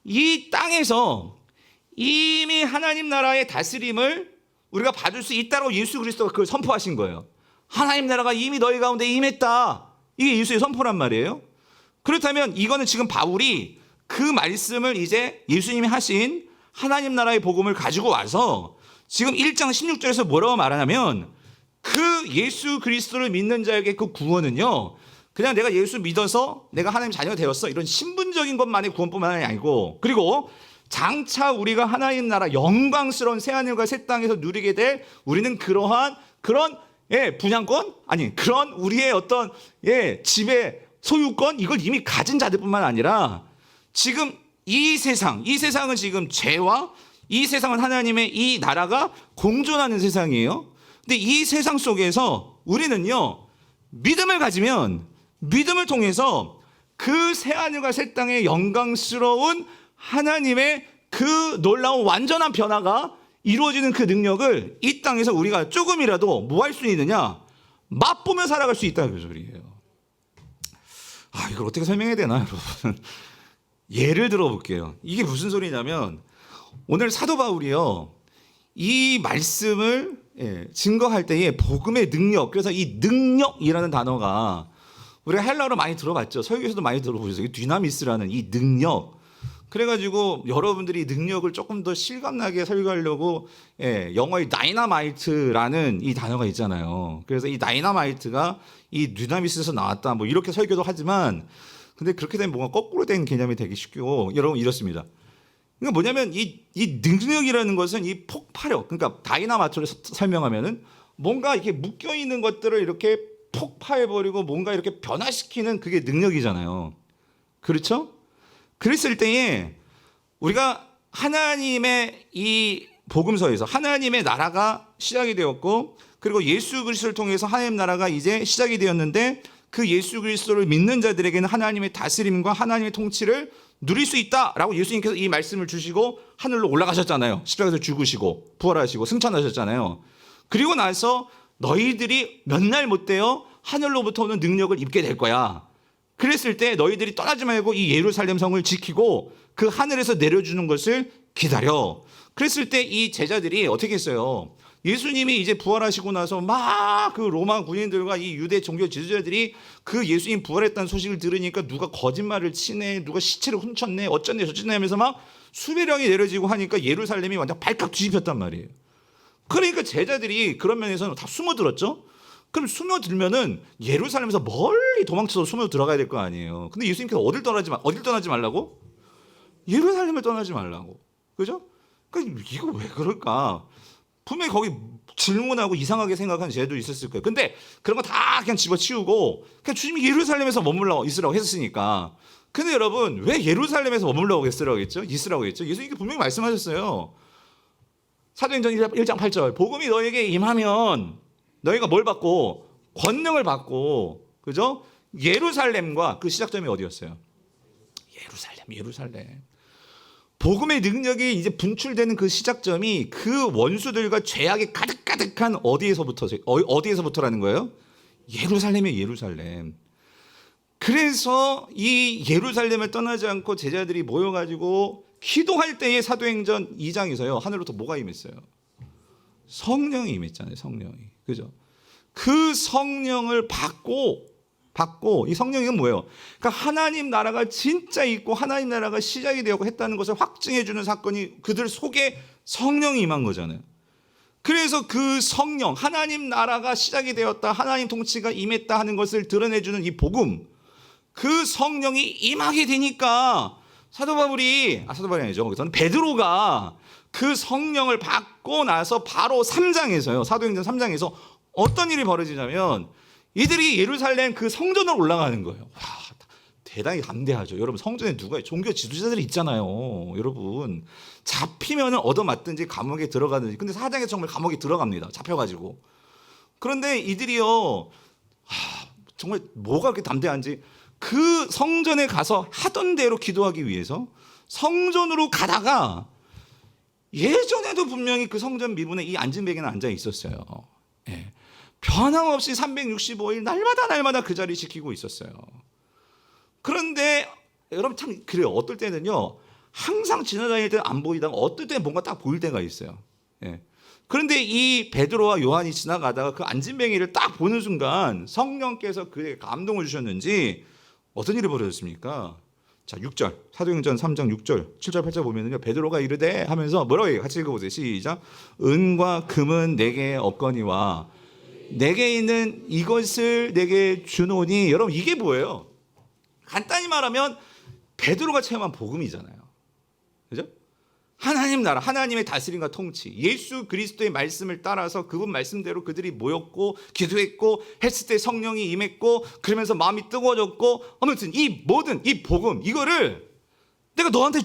이 땅에서 이미 하나님 나라의 다스림을 우리가 받을 수 있다고 예수 그리스도가 그걸 선포하신 거예요. 하나님 나라가 이미 너희 가운데 임했다. 이게 예수의 선포란 말이에요. 그렇다면 이거는 지금 바울이 그 말씀을 이제 예수님이 하신 하나님 나라의 복음을 가지고 와서 지금 1장 16절에서 뭐라고 말하냐면 그 예수 그리스도를 믿는 자에게 그 구원은요, 그냥 내가 예수 믿어서 내가 하나님 자녀가 되었어 이런 신분적인 것만의 구원뿐만 아니고, 그리고 장차 우리가 하나님 나라 영광스러운 새하늘과 새 땅에서 누리게 될 우리는 그러한 그런 분양권 아니 그런 우리의 어떤 집의 소유권 이걸 이미 가진 자들뿐만 아니라 지금 이 세상은 지금 죄와 이 세상은 하나님의 이 나라가 공존하는 세상이에요. 근데 이 세상 속에서 우리는요, 믿음을 가지면 믿음을 통해서 그 새하늘과 새 땅의 영광스러운 하나님의 그 놀라운 완전한 변화가 이루어지는 그 능력을 이 땅에서 우리가 조금이라도 뭐 할 수 있느냐? 맛보며 살아갈 수 있다 그 소리예요. 이걸 어떻게 설명해야 되나 여러분? 예를 들어 볼게요. 이게 무슨 소리냐면 오늘 사도 바울이요, 이 말씀을 증거할 때에 복음의 능력, 그래서 이 능력이라는 단어가 우리가 헬라어로 많이 들어봤죠. 설교에서도 많이 들어보셨어요. 디나미스라는 이 능력. 그래가지고 여러분들이 능력을 조금 더 실감나게 설교하려고 영어의 다이너마이트라는 이 단어가 있잖아요. 그래서 이 다이너마이트가 이 디나미스에서 나왔다 뭐 이렇게 설교도 하지만, 근데 그렇게 되면 뭔가 거꾸로 된 개념이 되기 쉽고, 여러분 이렇습니다. 그러니까 뭐냐면 이 능력이라는 것은 이 폭발력, 그러니까 다이너마이트로 설명하면은 뭔가 이렇게 묶여 있는 것들을 이렇게 폭파해버리고 뭔가 이렇게 변화시키는 그게 능력이잖아요. 그렇죠? 그랬을 때에 우리가 하나님의 이 복음서에서 하나님의 나라가 시작이 되었고, 그리고 예수 그리스도를 통해서 하나님 나라가 이제 시작이 되었는데, 그 예수 그리스도를 믿는 자들에게는 하나님의 다스림과 하나님의 통치를 누릴 수 있다라고 예수님께서 이 말씀을 주시고 하늘로 올라가셨잖아요. 십자가에서 죽으시고 부활하시고 승천하셨잖아요. 그리고 나서 너희들이 몇 날 못 되어 하늘로부터 오는 능력을 입게 될 거야. 그랬을 때 너희들이 떠나지 말고 이 예루살렘 성을 지키고 그 하늘에서 내려주는 것을 기다려. 그랬을 때 이 제자들이 어떻게 했어요? 예수님이 이제 부활하시고 나서 막 그 로마 군인들과 이 유대 종교 지도자들이 그 예수님 부활했다는 소식을 들으니까 누가 거짓말을 치네, 누가 시체를 훔쳤네, 어쩌네 저쩌네 하면서 막 수배령이 내려지고 하니까 예루살렘이 완전 발칵 뒤집혔단 말이에요. 그러니까 제자들이 그런 면에서는 다 숨어들었죠. 그럼 숨어들면은 예루살렘에서 멀리 도망쳐서 숨어 들어가야 될 거 아니에요. 근데 예수님께서 어딜 떠나지 말라고? 예루살렘을 떠나지 말라고. 그죠? 그러니까 이거 왜 그럴까? 분명히 거기 질문하고 이상하게 생각하는 제자도 있었을 거예요. 근데 그런 거 다 그냥 집어치우고 그냥 주님이 예루살렘에서 머물러 있으라고 했으니까. 근데 여러분, 왜 예루살렘에서 머물라고 있으라고 했죠? 예수님께 분명히 말씀하셨어요. 사도행전 1장 8절. 복음이 너에게 임하면 너희가 뭘 받고? 권능을 받고. 그죠? 예루살렘과 그 시작점이 어디였어요? 예루살렘. 복음의 능력이 이제 분출되는 그 시작점이 그 원수들과 죄악이 가득가득한 어디에서부터라는 거예요? 예루살렘이에요, 예루살렘. 그래서 이 예루살렘을 떠나지 않고 제자들이 모여가지고 기도할 때에 사도행전 2장에서요, 하늘로부터 뭐가 임했어요? 성령이 임했잖아요, 성령이. 그죠? 그 성령을 받고 이 성령이 뭐예요? 그러니까 하나님 나라가 진짜 있고 하나님 나라가 시작이 되고 했다는 것을 확증해 주는 사건이 그들 속에 성령이 임한 거잖아요. 그래서 그 성령, 하나님 나라가 시작이 되었다, 하나님 통치가 임했다 하는 것을 드러내 주는 이 복음, 그 성령이 임하게 되니까 사도 바울이 아니죠. 거기서는 베드로가 그 성령을 받고 나서 바로 3장에서요. 사도행전 3장에서 어떤 일이 벌어지냐면 이들이 예루살렘 그 성전으로 올라가는 거예요. 와, 대단히 담대하죠. 여러분, 성전에 누가 종교 지도자들이 있잖아요. 여러분, 잡히면 얻어맞든지 감옥에 들어가든지. 근데 사장에서 정말 감옥에 들어갑니다. 잡혀가지고. 그런데 이들이요, 정말 뭐가 그렇게 담대한지 그 성전에 가서 하던 대로 기도하기 위해서 성전으로 가다가 예전에도 분명히 그 성전 미문에 이 안진뱅이는 앉아 있었어요. 예. 변함없이 365일 날마다 그 자리 지키고 있었어요. 그런데 여러분 참 그래요. 어떨 때는요, 항상 지나다닐 때는 안 보이다가 어떨 때 뭔가 딱 보일 때가 있어요. 예. 그런데 이 베드로와 요한이 지나가다가 그 안진뱅이를 딱 보는 순간 성령께서 그에게 감동을 주셨는지 어떤 일이 벌어졌습니까? 자, 6절 사도행전 3장 6절 7절 8절 보면은요, 베드로가 이르되 하면서 뭐라고 해요? 같이 읽어보세요. 시작. 은과 금은 내게 없거니와 내게 있는 이것을 내게 주노니. 여러분, 이게 뭐예요? 간단히 말하면 베드로가 체험한 복음이잖아요. 그죠? 하나님 나라, 하나님의 다스림과 통치, 예수 그리스도의 말씀을 따라서 그분 말씀대로 그들이 모였고 기도했고 했을 때 성령이 임했고 그러면서 마음이 뜨거워졌고, 아무튼 이 모든 이 복음, 이거를 내가 너한테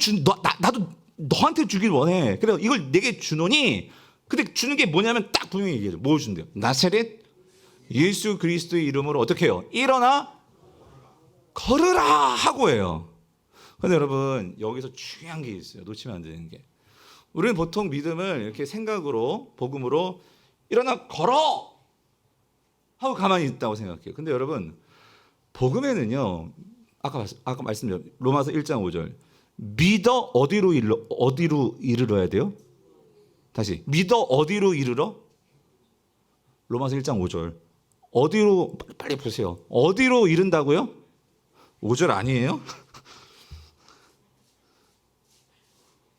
나도 너한테 주길 원해. 그래, 이걸 내게 주노니. 근데 주는 게 뭐냐면 딱 분명히 얘기해요. 뭐 준대요? 나사렛 예수 그리스도의 이름으로 어떻게 해요? 일어나 걸으라 하고 해요. 근데 여러분, 여기서 중요한 게 있어요. 놓치면 안 되는 게. 우리는 보통 믿음을 이렇게 생각으로, 복음으로 일어나 걸어 하고 가만히 있다고 생각해요. 근데 여러분, 복음에는요, 아까 말씀드렸죠. 로마서 1장 5절. 믿어 어디로 이르러야 돼요? 다시. 믿어 어디로 이르러? 로마서 1장 5절. 어디로, 빨리 보세요. 어디로 이른다고요? 5절 아니에요?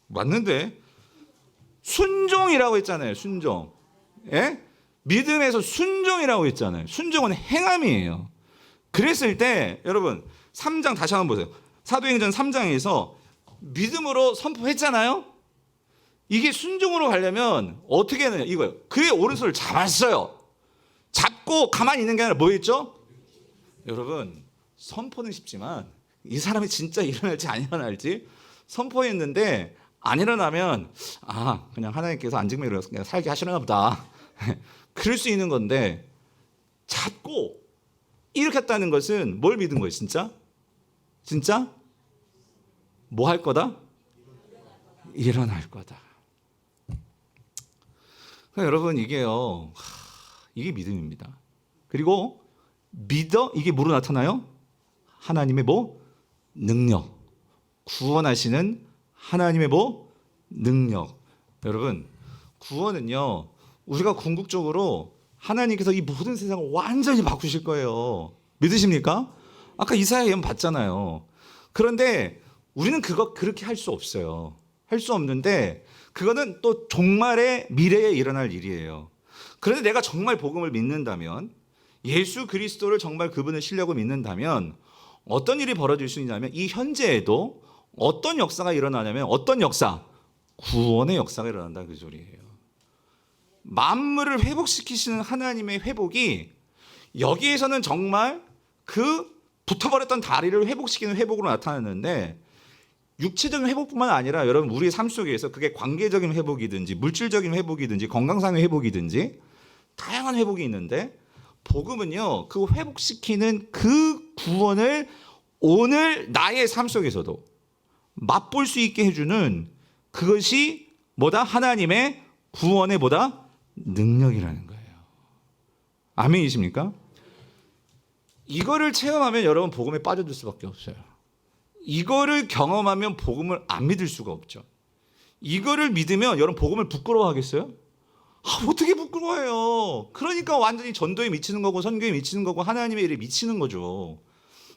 맞는데 순종이라고 했잖아요. 순종. 예? 믿음에서 순종이라고 했잖아요. 순종은 행함이에요. 그랬을 때 여러분 3장 다시 한번 보세요. 사도행전 3장에서 믿음으로 선포했잖아요. 이게 순종으로 가려면 어떻게 하느냐 이거예요. 그의 오른손을 잡았어요. 잡고 가만히 있는 게 아니라 뭐 했죠? 여러분, 선포는 쉽지만 이 사람이 진짜 일어날지 안 일어날지 선포했는데 안 일어나면 그냥 하나님께서 안직매로 그냥 살게 하시나 보다 그럴 수 있는 건데, 잡고 이렇게 했다는 것은 뭘 믿은 거예요? 진짜 뭐 할 거다? 일어날 거다. 그러니까 여러분, 이게요, 이게 믿음입니다. 그리고 믿어, 이게 뭐로 나타나요? 하나님의 뭐? 능력. 구원하시는 하나님의 뭐? 능력. 여러분, 구원은요, 우리가 궁극적으로 하나님께서 이 모든 세상을 완전히 바꾸실 거예요. 믿으십니까? 아까 이사야 예언 봤잖아요. 그런데 우리는 그거 그렇게 할 수 없어요. 할 수 없는데 그거는 또 종말의 미래에 일어날 일이에요. 그런데 내가 정말 복음을 믿는다면, 예수 그리스도를 정말 그분을 신뢰하고 믿는다면 어떤 일이 벌어질 수 있냐면, 이 현재에도 어떤 역사가 일어나냐면, 어떤 역사? 구원의 역사가 일어난다, 그 소리예요. 만물을 회복시키시는 하나님의 회복이 여기에서는 정말 그 붙어버렸던 다리를 회복시키는 회복으로 나타나는데, 육체적인 회복뿐만 아니라 여러분, 우리의 삶 속에서 그게 관계적인 회복이든지 물질적인 회복이든지 건강상의 회복이든지 다양한 회복이 있는데, 복음은요, 그 회복시키는 그 구원을 오늘 나의 삶 속에서도 맛볼 수 있게 해주는, 그것이 뭐다? 하나님의 구원의 뭐다? 능력이라는 거예요. 아멘이십니까? 이거를 체험하면 여러분 복음에 빠져들 수밖에 없어요. 이거를 경험하면 복음을 안 믿을 수가 없죠. 이거를 믿으면 여러분 복음을 부끄러워하겠어요? 어떻게 부끄러워해요? 그러니까 완전히 전도에 미치는 거고 선교에 미치는 거고 하나님의 일에 미치는 거죠.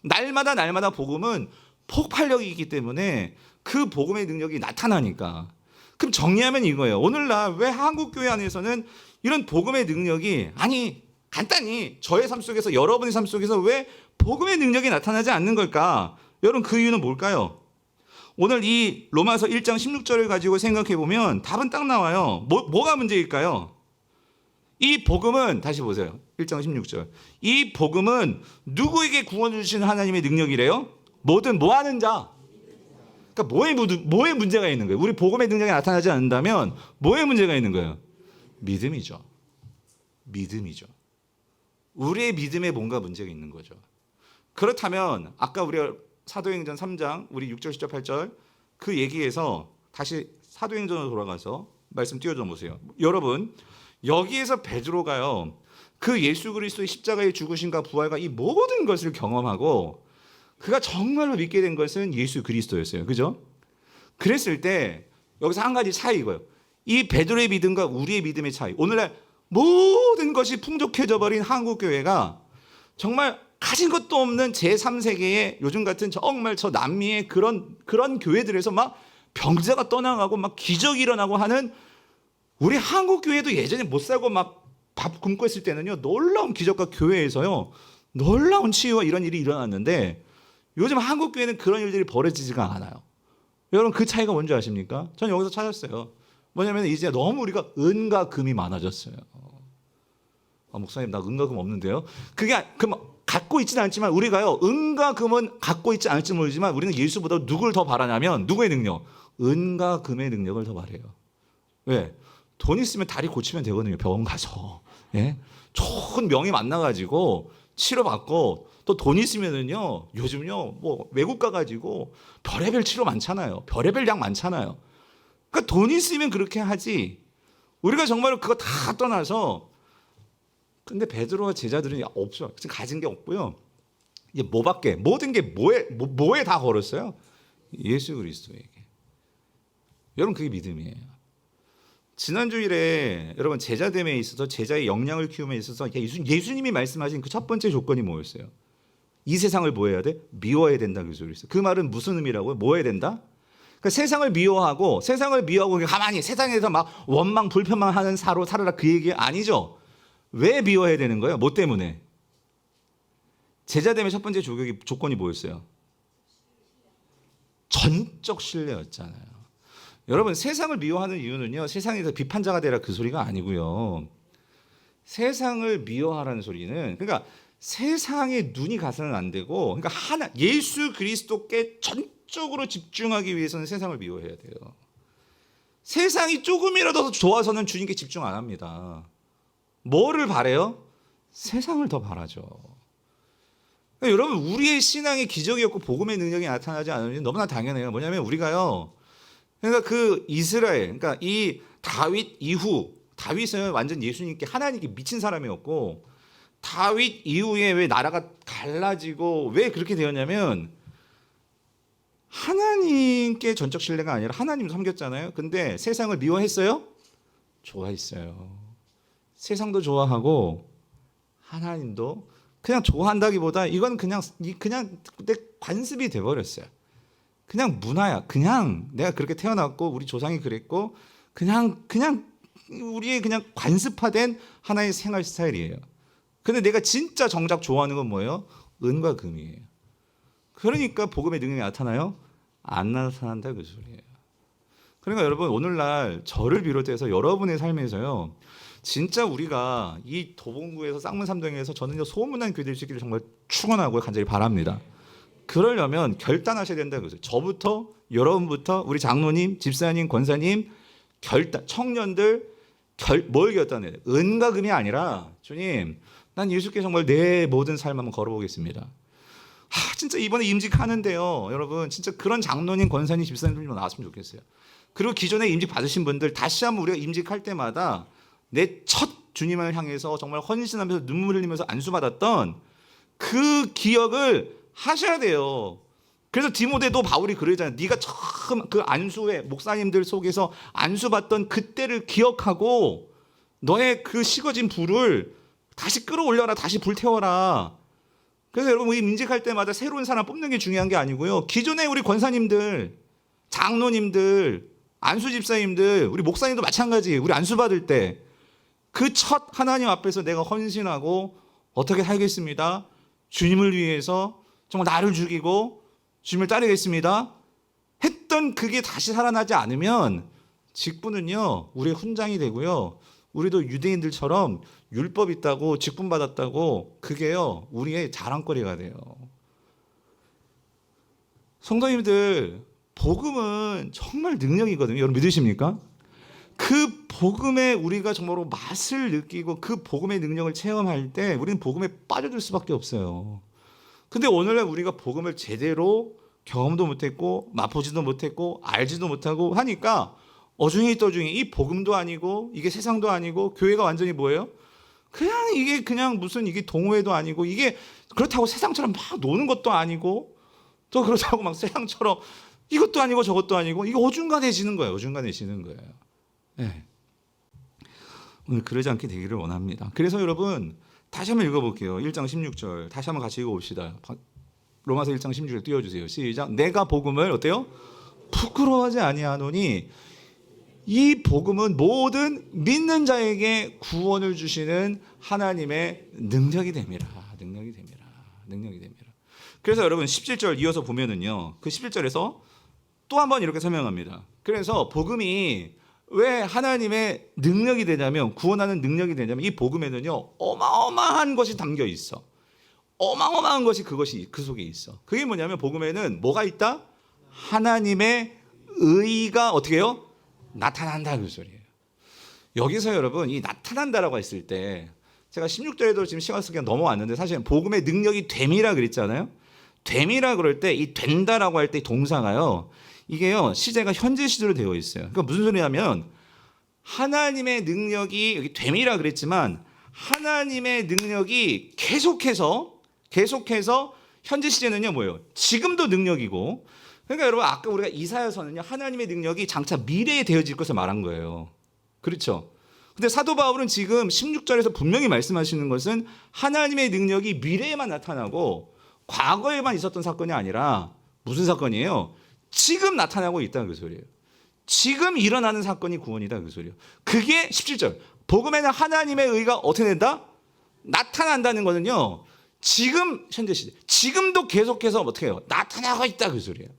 날마다 복음은 폭발력이 있기 때문에 그 복음의 능력이 나타나니까. 그럼 정리하면 이거예요. 오늘날 왜 한국교회 안에서는 이런 복음의 능력이, 간단히 저의 삶 속에서, 여러분의 삶 속에서 왜 복음의 능력이 나타나지 않는 걸까? 여러분, 그 이유는 뭘까요? 오늘 이 로마서 1장 16절을 가지고 생각해 보면 답은 딱 나와요. 뭐가 문제일까요? 이 복음은, 다시 보세요. 1장 16절. 이 복음은 누구에게 구원을 주시는 하나님의 능력이래요? 뭐든 뭐하는 자. 그러니까 뭐에 문제가 있는 거예요? 우리 복음의 능력이 나타나지 않는다면 뭐에 문제가 있는 거예요? 믿음이죠. 우리의 믿음에 뭔가 문제가 있는 거죠. 그렇다면 아까 우리가 사도행전 3장 우리 6절 10절 8절 그 얘기에서 다시 사도행전으로 돌아가서 말씀 띄워줘 보세요. 여러분, 여기에서 베드로가요, 그 예수 그리스도의 십자가의 죽으심과 부활과 이 모든 것을 경험하고 그가 정말로 믿게 된 것은 예수 그리스도였어요. 그죠? 그랬을 때 여기서 한 가지 차이 이거예요. 이 베드로의 믿음과 우리의 믿음의 차이. 오늘날 모든 것이 풍족해져 버린 한국 교회가 정말 가진 것도 없는 제3세계의 요즘 같은 정말 저 남미의 그런 교회들에서 막 병자가 떠나가고 막 기적이 일어나고 하는, 우리 한국 교회도 예전에 못 살고 막 밥 굶고 했을 때는요, 놀라운 기적과 교회에서요 놀라운 치유와 이런 일이 일어났는데, 요즘 한국 교회는 그런 일들이 벌어지지가 않아요. 여러분, 그 차이가 뭔지 아십니까? 전 여기서 찾았어요. 뭐냐면 이제 너무 우리가 은과 금이 많아졌어요. 목사님, 나 은과 금 없는데요. 그게 갖고 있지는 않지만, 우리가요 은과 금은 갖고 있지 않을지 모르지만 우리는 예수보다 누굴 더 바라냐면, 누구의 능력? 은과 금의 능력을 더 바래요. 왜? 돈 있으면 다리 고치면 되거든요. 병원 가서. 예? 좋은 명의 만나가지고 치료받고, 또 돈 있으면은요, 요즘요, 뭐 외국 가가지고 별의별 치료 많잖아요. 별의별 약 많잖아요. 그러니까 돈 있으면 그렇게 하지. 우리가 정말로 그거 다 떠나서, 근데 베드로와 제자들은 없어요. 가진 게 없고요. 이제 뭐밖에, 모든 게 뭐에 다 걸었어요? 예수 그리스도에게. 여러분, 그게 믿음이에요. 지난 주일에 여러분, 제자됨에 있어서, 제자의 역량을 키움에 있어서 예수님이 말씀하신 그 첫 번째 조건이 뭐였어요? 이 세상을 뭐 해야 돼? 미워해야 된다, 그 소리 있어요. 그 말은 무슨 의미라고요? 뭐 해야 된다? 그러니까 세상을 미워하고 가만히 세상에서 막 원망 불평만 하는 사로 살아라, 그 얘기 아니죠. 왜 미워해야 되는 거예요? 뭐 때문에? 제자됨의 첫 번째 조건이 뭐였어요? 전적 신뢰였잖아요. 여러분, 세상을 미워하는 이유는요, 세상에서 비판자가 되라, 그 소리가 아니고요. 세상을 미워하라는 소리는, 그러니까 세상에 눈이 가서는 안 되고, 그러니까 예수 그리스도께 전적으로 집중하기 위해서는 세상을 미워해야 돼요. 세상이 조금이라도 좋아서는 주님께 집중 안 합니다. 뭐를 바래요? 세상을 더 바라죠. 그러니까 여러분, 우리의 신앙의 기적이 없고 복음의 능력이 나타나지 않으면 너무나 당연해요. 뭐냐면 우리가요, 그러니까 그 이스라엘, 그러니까 이 다윗 이후, 다윗은 완전 예수님께, 하나님께 미친 사람이었고, 다윗 이후에 왜 나라가 갈라지고 왜 그렇게 되었냐면, 하나님께 전적 신뢰가 아니라 하나님을 섬겼잖아요. 근데 세상을 미워했어요? 좋아했어요. 세상도 좋아하고 하나님도 그냥 좋아한다기보다 이건 그냥 내 관습이 돼버렸어요. 그냥 문화야. 그냥 내가 그렇게 태어났고 우리 조상이 그랬고 그냥 우리의 그냥 관습화된 하나의 생활 스타일이에요. 근데 내가 진짜 정작 좋아하는 건 뭐예요? 은과 금이에요. 그러니까 복음의 능력이 나타나요? 안 나타난다, 그 소리예요. 그러니까 여러분, 오늘날 저를 비롯해서 여러분의 삶에서요, 진짜 우리가 이 도봉구에서 쌍문삼동에서 저는 소문난 교회 될 수 있기를 정말 축원하고 간절히 바랍니다. 그러려면 결단하셔야 된다는 거죠. 저부터, 여러분부터, 우리 장로님, 집사님, 권사님, 청년들 뭘 결단해야 돼요? 은과 금이 아니라, 주님, 난 예수께 정말 내 모든 삶 한번 걸어보겠습니다. 진짜 이번에 임직하는데요, 여러분, 진짜 그런 장로님, 권사님, 집사님 좀 나왔으면 좋겠어요. 그리고 기존에 임직 받으신 분들, 다시 한번 우리가 임직할 때마다 내 첫 주님을 향해서 정말 헌신하면서 눈물 흘리면서 안수받았던 그 기억을 하셔야 돼요. 그래서 디모데도 바울이 그러잖아요. 네가 처음 그 안수회, 목사님들 속에서 안수받던 그때를 기억하고 너의 그 식어진 불을 다시 끌어올려라, 다시 불태워라. 그래서 여러분, 우리 임직할 때마다 새로운 사람 뽑는 게 중요한 게 아니고요, 기존에 우리 권사님들, 장로님들, 안수집사님들, 우리 목사님도 마찬가지. 우리 안수받을 때 그 첫 하나님 앞에서 내가 헌신하고 어떻게 살겠습니다, 주님을 위해서 정말 나를 죽이고 주님을 따르겠습니다 했던 그게 다시 살아나지 않으면 직분은요, 우리의 훈장이 되고요, 우리도 유대인들처럼 율법 있다고 직분 받았다고 그게요, 우리의 자랑거리가 돼요. 성도님들, 복음은 정말 능력이거든요. 여러분 믿으십니까? 그 복음에 우리가 정말로 맛을 느끼고 그 복음의 능력을 체험할 때 우리는 복음에 빠져들 수밖에 없어요. 근데 오늘날 우리가 복음을 제대로 경험도 못했고 맛보지도 못했고 알지도 못하고 하니까 어중이 떠중이, 이 복음도 아니고 이게 세상도 아니고 교회가 완전히 뭐예요? 그냥 이게 그냥 무슨 이게 동호회도 아니고, 이게 그렇다고 세상처럼 막 노는 것도 아니고, 또 그렇다고 막 세상처럼 이것도 아니고 저것도 아니고 이게 어중간해지는 거예요. 어중간해지는 거예요. 네. 오늘 그러지 않게 되기를 원합니다. 그래서 여러분 다시 한번 읽어볼게요. 1장 16절 다시 한번 같이 읽어봅시다. 로마서 1장 16절 띄워주세요. 시작. 내가 복음을 어때요? 부끄러워하지 아니하노니 이 복음은 모든 믿는 자에게 구원을 주시는 하나님의 능력이 됩니다. 능력이 됩니다. 능력이 됩니다. 그래서 여러분 17절 이어서 보면은요. 그 11절에서 또 한 번 이렇게 설명합니다. 그래서 복음이 왜 하나님의 능력이 되냐면 구원하는 능력이 되냐면 이 복음에는요. 어마어마한 것이 담겨 있어. 어마어마한 것이 그것이 그 속에 있어. 그게 뭐냐면 복음에는 뭐가 있다? 하나님의 의가 어떻게 해요? 나타난다 그 소리예요. 여기서 여러분 이 나타난다라고 했을 때 제가 16절에도 지금 시간 쓰기가 넘어왔는데 사실 복음의 능력이 됨이라 그랬잖아요. 됨이라 그럴 때 이 된다라고 할 때 동사가요. 이게요. 시제가 현재 시제로 되어 있어요. 그러니까 무슨 소리냐면 하나님의 능력이 여기 됨이라 그랬지만 하나님의 능력이 계속해서 현재 시제는요 뭐예요? 지금도 능력이고 그러니까 여러분 아까 우리가 이사야서는요 하나님의 능력이 장차 미래에 되어질 것을 말한 거예요. 그렇죠? 근데 사도 바울은 지금 16절에서 분명히 말씀하시는 것은 하나님의 능력이 미래에만 나타나고 과거에만 있었던 사건이 아니라 무슨 사건이에요? 지금 나타나고 있다 그 소리예요. 지금 일어나는 사건이 구원이다 그 소리예요. 그게 17절. 복음에는 하나님의 의가 어떻게 된다? 나타난다는 거는요. 지금 현재 시대. 지금도 계속해서 어떻게 해요? 나타나고 있다 그 소리예요.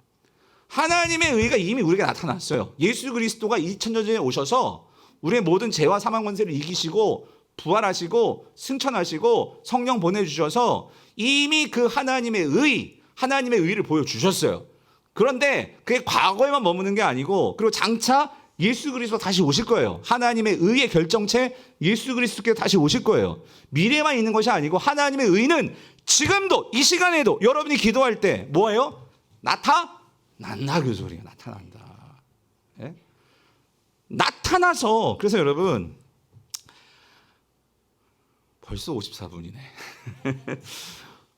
하나님의 의가 이미 우리에게 나타났어요. 예수 그리스도가 2000년 전에 오셔서 우리의 모든 죄와 사망 권세를 이기시고 부활하시고 승천하시고 성령 보내주셔서 이미 그 하나님의 의를 보여주셨어요. 그런데 그게 과거에만 머무는 게 아니고 그리고 장차 예수 그리스도 다시 오실 거예요. 하나님의 의의 결정체 예수 그리스도께서 다시 오실 거예요. 미래만 있는 것이 아니고 하나님의 의는 지금도 이 시간에도 여러분이 기도할 때 뭐예요? 나타난다 그 소리가 나타난다. 예? 나타나서 그래서 여러분 벌써 54분이네.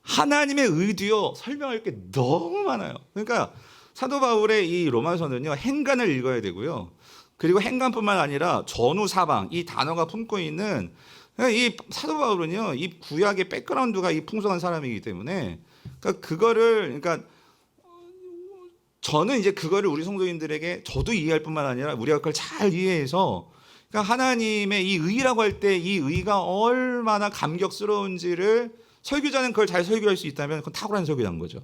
하나님의 의도요 설명할 게 너무 많아요. 그러니까 사도 바울의 이 로마서는요 행간을 읽어야 되고요. 그리고 행간뿐만 아니라 전후 사방 이 단어가 품고 있는 이 사도 바울은요 이 구약의 백그라운드가 이 풍성한 사람이기 때문에 그러니까 저는 이제 그거를 우리 성도님들에게 저도 이해할 뿐만 아니라 우리가 그걸 잘 이해해서 그러니까 하나님의 이 의라고 할 때 이 의가 얼마나 감격스러운지를 설교자는 그걸 잘 설교할 수 있다면 그건 탁월한 설교자인 거죠.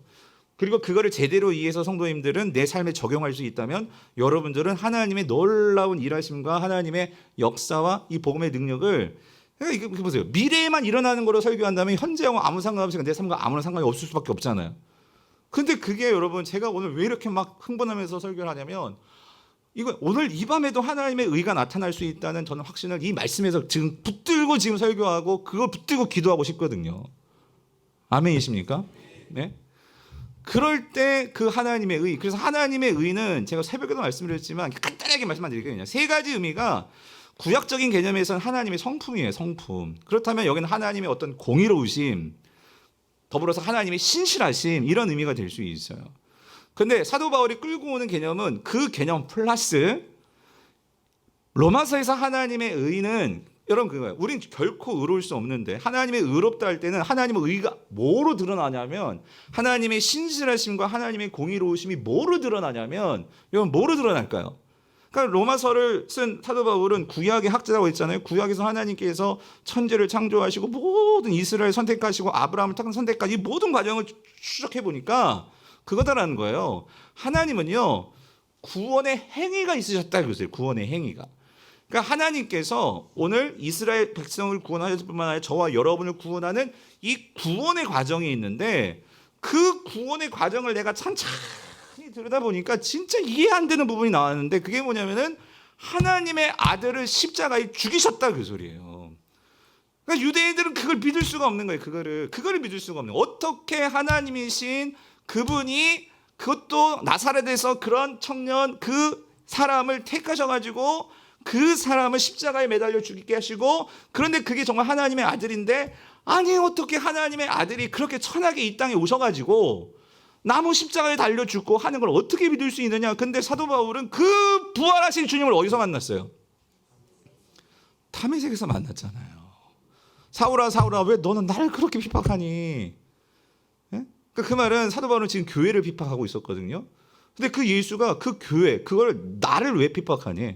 그리고 그거를 제대로 이해해서 성도님들은 내 삶에 적용할 수 있다면 여러분들은 하나님의 놀라운 일하심과 하나님의 역사와 이 복음의 능력을 그러니까 이거 보세요. 미래에만 일어나는 거로 설교한다면 현재하고 아무 상관없이 내 삶과 아무런 상관이 없을 수밖에 없잖아요. 근데 그게 여러분 제가 오늘 왜 이렇게 막 흥분하면서 설교를 하냐면 이거 오늘 이 밤에도 하나님의 의가 나타날 수 있다는 저는 확신을 이 말씀에서 지금 붙들고 지금 설교하고 그걸 붙들고 기도하고 싶거든요. 아멘이십니까? 네. 그럴 때 그 하나님의 의, 그래서 하나님의 의는 제가 새벽에도 말씀드렸지만 간단하게 말씀만 드릴게요. 세 가지 의미가 구약적인 개념에서는 하나님의 성품이에요. 성품. 그렇다면 여기는 하나님의 어떤 공의로우심, 더불어서 하나님의 신실하심 이런 의미가 될 수 있어요. 그런데 사도 바울이 끌고 오는 개념은 그 개념 플러스 로마서에서 하나님의 의는 여러분 그거예요. 우린 결코 의로울 수 없는데 하나님의 의롭다 할 때는 하나님의 의가 뭐로 드러나냐면 하나님의 신실하심과 하나님의 공의로우심이 뭐로 드러나냐면 여러분 뭐로 드러날까요? 그러니까 로마서를 쓴 사도 바울은 구약의 학자라고 했잖아요. 구약에서 하나님께서 천지를 창조하시고 모든 이스라엘 선택하시고 아브라함을 선택까지 모든 과정을 추적해 보니까 그거다라는 거예요. 하나님은요 구원의 행위가 있으셨다 그랬어요. 구원의 행위가. 그러니까 하나님께서 오늘 이스라엘 백성을 구원하실 뿐만 아니라 저와 여러분을 구원하는 이 구원의 과정이 있는데 그 구원의 과정을 내가 천천히 들여다보니까 진짜 이해 안 되는 부분이 나왔는데 그게 뭐냐면은 하나님의 아들을 십자가에 죽이셨다 그 소리예요. 그러니까 유대인들은 그걸 믿을 수가 없는 거예요. 그거를 믿을 수가 없는 거예요. 어떻게 하나님이신 그분이 그것도 나사렛에서 그런 청년 그 사람을 택하셔가지고 그 사람을 십자가에 매달려 죽이게 하시고 그런데 그게 정말 하나님의 아들인데 아니 어떻게 하나님의 아들이 그렇게 천하게 이 땅에 오셔가지고 나무 십자가에 달려 죽고 하는 걸 어떻게 믿을 수 있느냐? 근데 사도 바울은 그 부활하신 주님을 어디서 만났어요? 다메섹에서 만났잖아요. 사울아 사울아 왜 너는 나를 그렇게 핍박하니? 예? 그 말은 사도 바울은 지금 교회를 핍박하고 있었거든요. 근데 그 예수가 그 교회 그걸 나를 왜 핍박하니?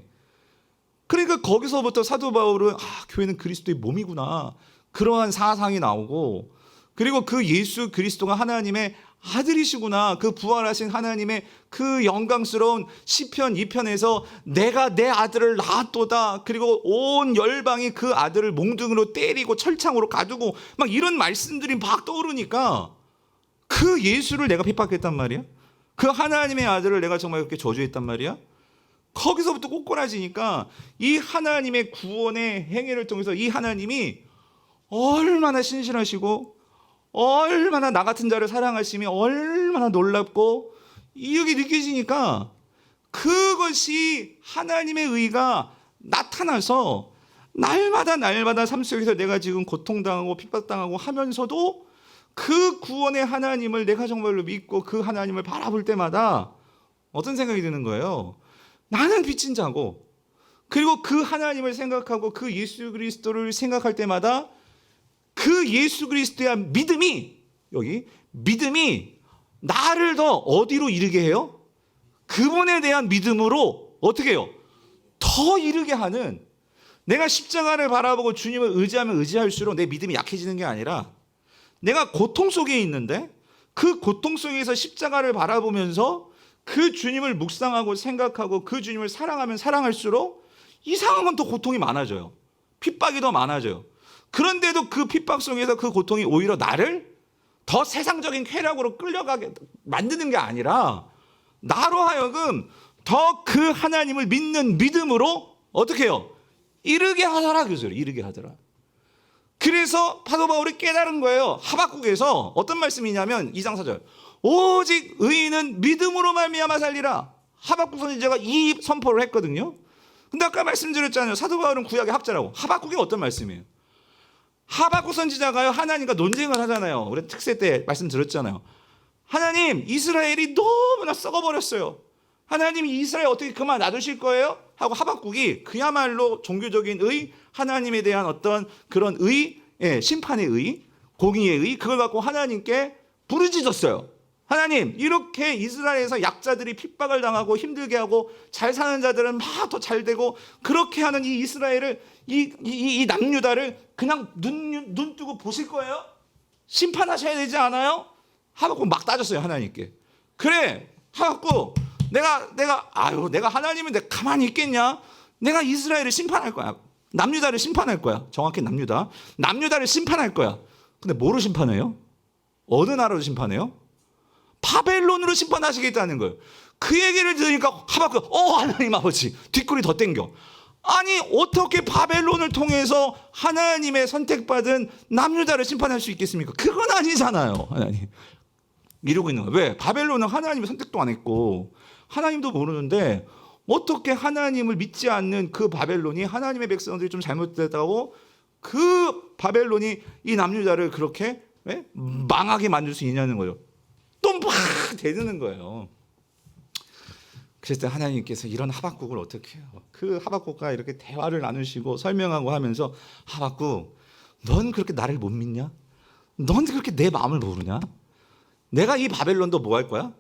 그러니까 거기서부터 사도 바울은 교회는 그리스도의 몸이구나. 그러한 사상이 나오고, 그리고 그 예수 그리스도가 하나님의 아들이시구나. 그 부활하신 하나님의 그 영광스러운 시편 2편에서 내가 내 아들을 낳았도다. 그리고 온 열방이 그 아들을 몽둥이로 때리고 철창으로 가두고 막 이런 말씀들이 막 떠오르니까 그 예수를 내가 핍박했단 말이야. 그 하나님의 아들을 내가 정말 그렇게 저주했단 말이야. 거기서부터 꼬꾸라지니까 이 하나님의 구원의 행위를 통해서 이 하나님이 얼마나 신실하시고 얼마나 나 같은 자를 사랑하심이 얼마나 놀랍고 이게 느껴지니까 그것이 하나님의 의가 나타나서 날마다 삶 속에서 내가 지금 고통당하고 핍박당하고 하면서도 그 구원의 하나님을 내가 정말로 믿고 그 하나님을 바라볼 때마다 어떤 생각이 드는 거예요? 나는 빚진 자고, 그리고 그 하나님을 생각하고 그 예수 그리스도를 생각할 때마다 그 예수 그리스도의 믿음이, 여기 믿음이 나를 더 어디로 이르게 해요? 그분에 대한 믿음으로 어떻게 해요? 더 이르게 하는, 내가 십자가를 바라보고 주님을 의지하면 의지할수록 내 믿음이 약해지는 게 아니라 내가 고통 속에 있는데 그 고통 속에서 십자가를 바라보면서 그 주님을 묵상하고 생각하고 그 주님을 사랑하면 사랑할수록 이상한 건 더 고통이 많아져요. 핍박이 더 많아져요. 그런데도 그 핍박 속에서 그 고통이 오히려 나를 더 세상적인 쾌락으로 끌려가게 만드는 게 아니라 나로 하여금 더 그 하나님을 믿는 믿음으로 어떻게 해요? 이르게 하더라. 그래서 이르게 하더라. 그래서 사도 바울이 깨달은 거예요. 하박국에서 어떤 말씀이냐면 2장 4절. 오직 의인은 믿음으로 말미암아 살리라. 하박국 선지자가 이 선포를 했거든요. 근데 아까 말씀드렸잖아요. 사도 바울은 구약의 학자라고. 하박국이 어떤 말씀이에요? 하박국 선지자가요, 하나님과 논쟁을 하잖아요. 우리 특세 때 말씀드렸잖아요. 하나님, 이스라엘이 너무나 썩어버렸어요. 하나님이 이스라엘 어떻게 그만 놔두실 거예요? 하고 하박국이 그야말로 종교적인 의, 하나님에 대한 어떤 그런 의, 심판의 의, 공의의 의, 그걸 갖고 하나님께 부르짖었어요. 하나님, 이렇게 이스라엘에서 약자들이 핍박을 당하고 힘들게 하고 잘 사는 자들은 막 더 잘 되고 그렇게 하는 이 이스라엘을, 이 남유다를 그냥 눈 뜨고 보실 거예요? 심판하셔야 되지 않아요? 하박국 막 따졌어요, 하나님께. 그래, 하박국, 내가 하나님인데 가만히 있겠냐? 내가 이스라엘을 심판할 거야. 남유다를 심판할 거야. 정확히 남유다를 심판할 거야. 근데 뭐로 심판해요? 어느 나라로 심판해요? 바벨론으로 심판하시겠다는 거예요. 그 얘기를 들으니까 하박국, 하나님 아버지, 뒷골이 더 땡겨. 아니, 어떻게 바벨론을 통해서 하나님의 선택받은 남유다를 심판할 수 있겠습니까? 그건 아니잖아요, 하나님. 이러고 있는 거예요. 왜? 바벨론은 하나님의 선택도 안 했고 하나님도 모르는데 어떻게 하나님을 믿지 않는 그 바벨론이 하나님의 백성들이 좀 잘못됐다고 그 바벨론이 이 남유다를 그렇게 망하게 만들 수 있냐는 거예요. 또 막 대드는 거예요. 그래서 하나님께서 이런 하박국을 어떻게 해요? 그 하박국과 이렇게 대화를 나누시고 설명하고 하면서, 하박국, 넌 그렇게 나를 못 믿냐? 넌 그렇게 내 마음을 모르냐? 내가 이 바벨론도 뭐 할 거야?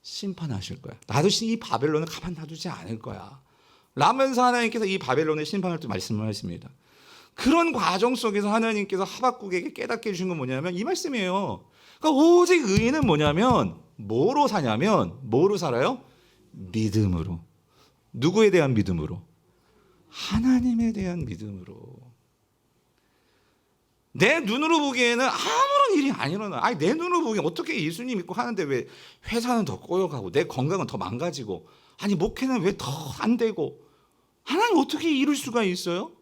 심판하실 거야. 나도 이 바벨론을 가만 놔두지 않을 거야. 라면서 하나님께서 이 바벨론의 심판을 또 말씀을 하십니다. 그런 과정 속에서 하나님께서 하박국에게 깨닫게 해주신 건 뭐냐면 이 말씀이에요. 그러니까 오직 의인은 뭐냐면 뭐로 사냐면, 뭐로 살아요? 믿음으로. 누구에 대한 믿음으로? 하나님에 대한 믿음으로. 내 눈으로 보기에는 아무런 일이 안 일어나. 아니, 내 눈으로 보기엔 어떻게 예수님 믿고 하는데 왜 회사는 더 꼬여가고 내 건강은 더 망가지고, 아니 목회는 왜 더 안 되고, 하나님 어떻게 이룰 수가 있어요?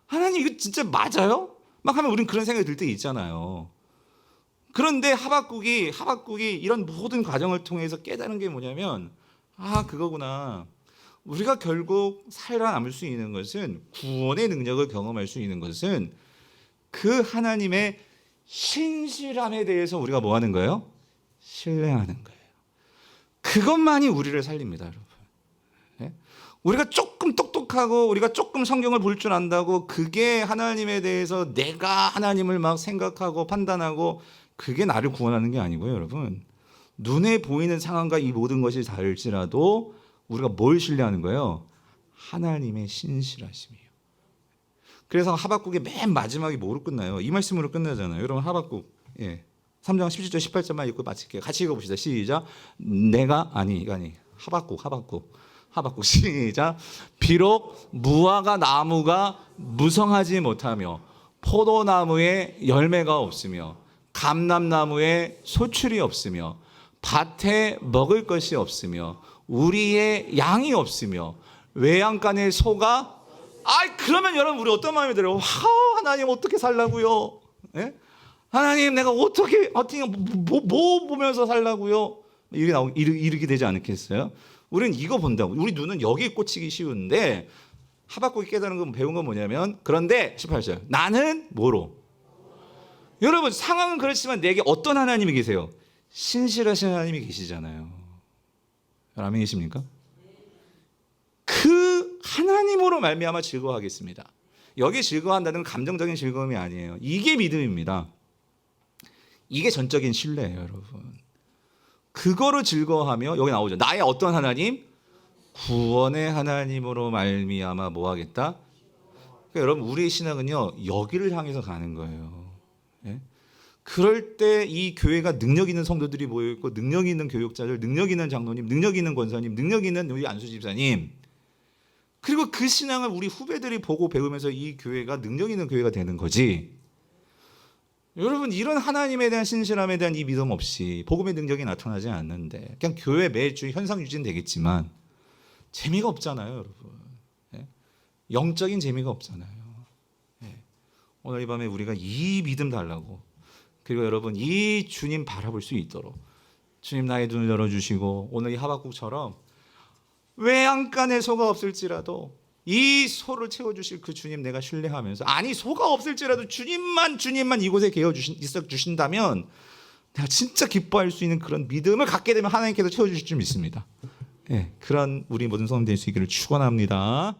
하나님 이거 진짜 맞아요? 막 하면 우린 그런 생각이 들 때 있잖아요. 그런데 하박국이 이런 모든 과정을 통해서 깨달은 게 뭐냐면, 그거구나. 우리가 결국 살아남을 수 있는 것은, 구원의 능력을 경험할 수 있는 것은 그 하나님의 신실함에 대해서 우리가 뭐 하는 거예요? 신뢰하는 거예요. 그것만이 우리를 살립니다, 여러분. 예? 우리가 조금 똑똑하고 우리가 조금 성경을 볼 줄 안다고 그게 하나님에 대해서 내가 하나님을 막 생각하고 판단하고 그게 나를 구원하는 게 아니고요, 여러분. 눈에 보이는 상황과 이 모든 것이 다를지라도 우리가 뭘 신뢰하는 거예요? 하나님의 신실하심이에요. 그래서 하박국의 맨 마지막이 뭐로 끝나요? 이 말씀으로 끝나잖아요. 여러분 하박국 3장 17절 18절만 읽고 마칠게요. 같이 읽어봅시다. 시작. 하박국 시작. 비록 무화과 나무가 무성하지 못하며 포도나무에 열매가 없으며 감람나무에 소출이 없으며 밭에 먹을 것이 없으며 우리의 양이 없으며 외양간의 소가 그러면 여러분 우리 어떤 마음이 들어요? 하나님 어떻게 살라고요? 예? 하나님 내가 어떻게 뭐 보면서 살라고요? 이르게 되지 않겠어요? 우리는 이거 본다고. 우리 눈은 여기에 꽂히기 쉬운데 하박국이 깨달은 건 배운 건 뭐냐면 그런데 18절 나는 뭐로? 여러분 상황은 그렇지만 내게 어떤 하나님이 계세요? 신실하신 하나님이 계시잖아요. 아멘이십니까? 그 하나님으로 말미암아 즐거워하겠습니다. 여기 즐거워한다는 감정적인 즐거움이 아니에요. 이게 믿음입니다. 이게 전적인 신뢰예요, 여러분. 그거로 즐거워하며 여기 나오죠. 나의 어떤 하나님? 구원의 하나님으로 말미암아 뭐 하겠다? 그러니까 여러분 우리의 신앙은요 여기를 향해서 가는 거예요. 예? 그럴 때 이 교회가 능력 있는 성도들이 모여 있고 능력 있는 교육자들, 능력 있는 장로님, 능력 있는 권사님, 능력 있는 우리 안수 집사님, 그리고 그 신앙을 우리 후배들이 보고 배우면서 이 교회가 능력 있는 교회가 되는 거지. 여러분 이런 하나님에 대한 신실함에 대한 이 믿음 없이 복음의 능력이 나타나지 않는데 그냥 교회 매주 현상 유지는 되겠지만 재미가 없잖아요, 여러분. 예? 영적인 재미가 없잖아요. 예. 오늘 이 밤에 우리가 이 믿음 달라고, 그리고 여러분 이 주님 바라볼 수 있도록 주님 나의 눈을 열어주시고 오늘 이 하박국처럼 외양간에 소가 없을지라도 이 소를 채워주실 그 주님 내가 신뢰하면서, 아니 소가 없을지라도 주님만 이곳에 있어 주신다면 내가 진짜 기뻐할 수 있는 그런 믿음을 갖게 되면 하나님께서 채워주실 줄 믿습니다. 그런 우리 모든 성도 될 수 있기를 축원합니다.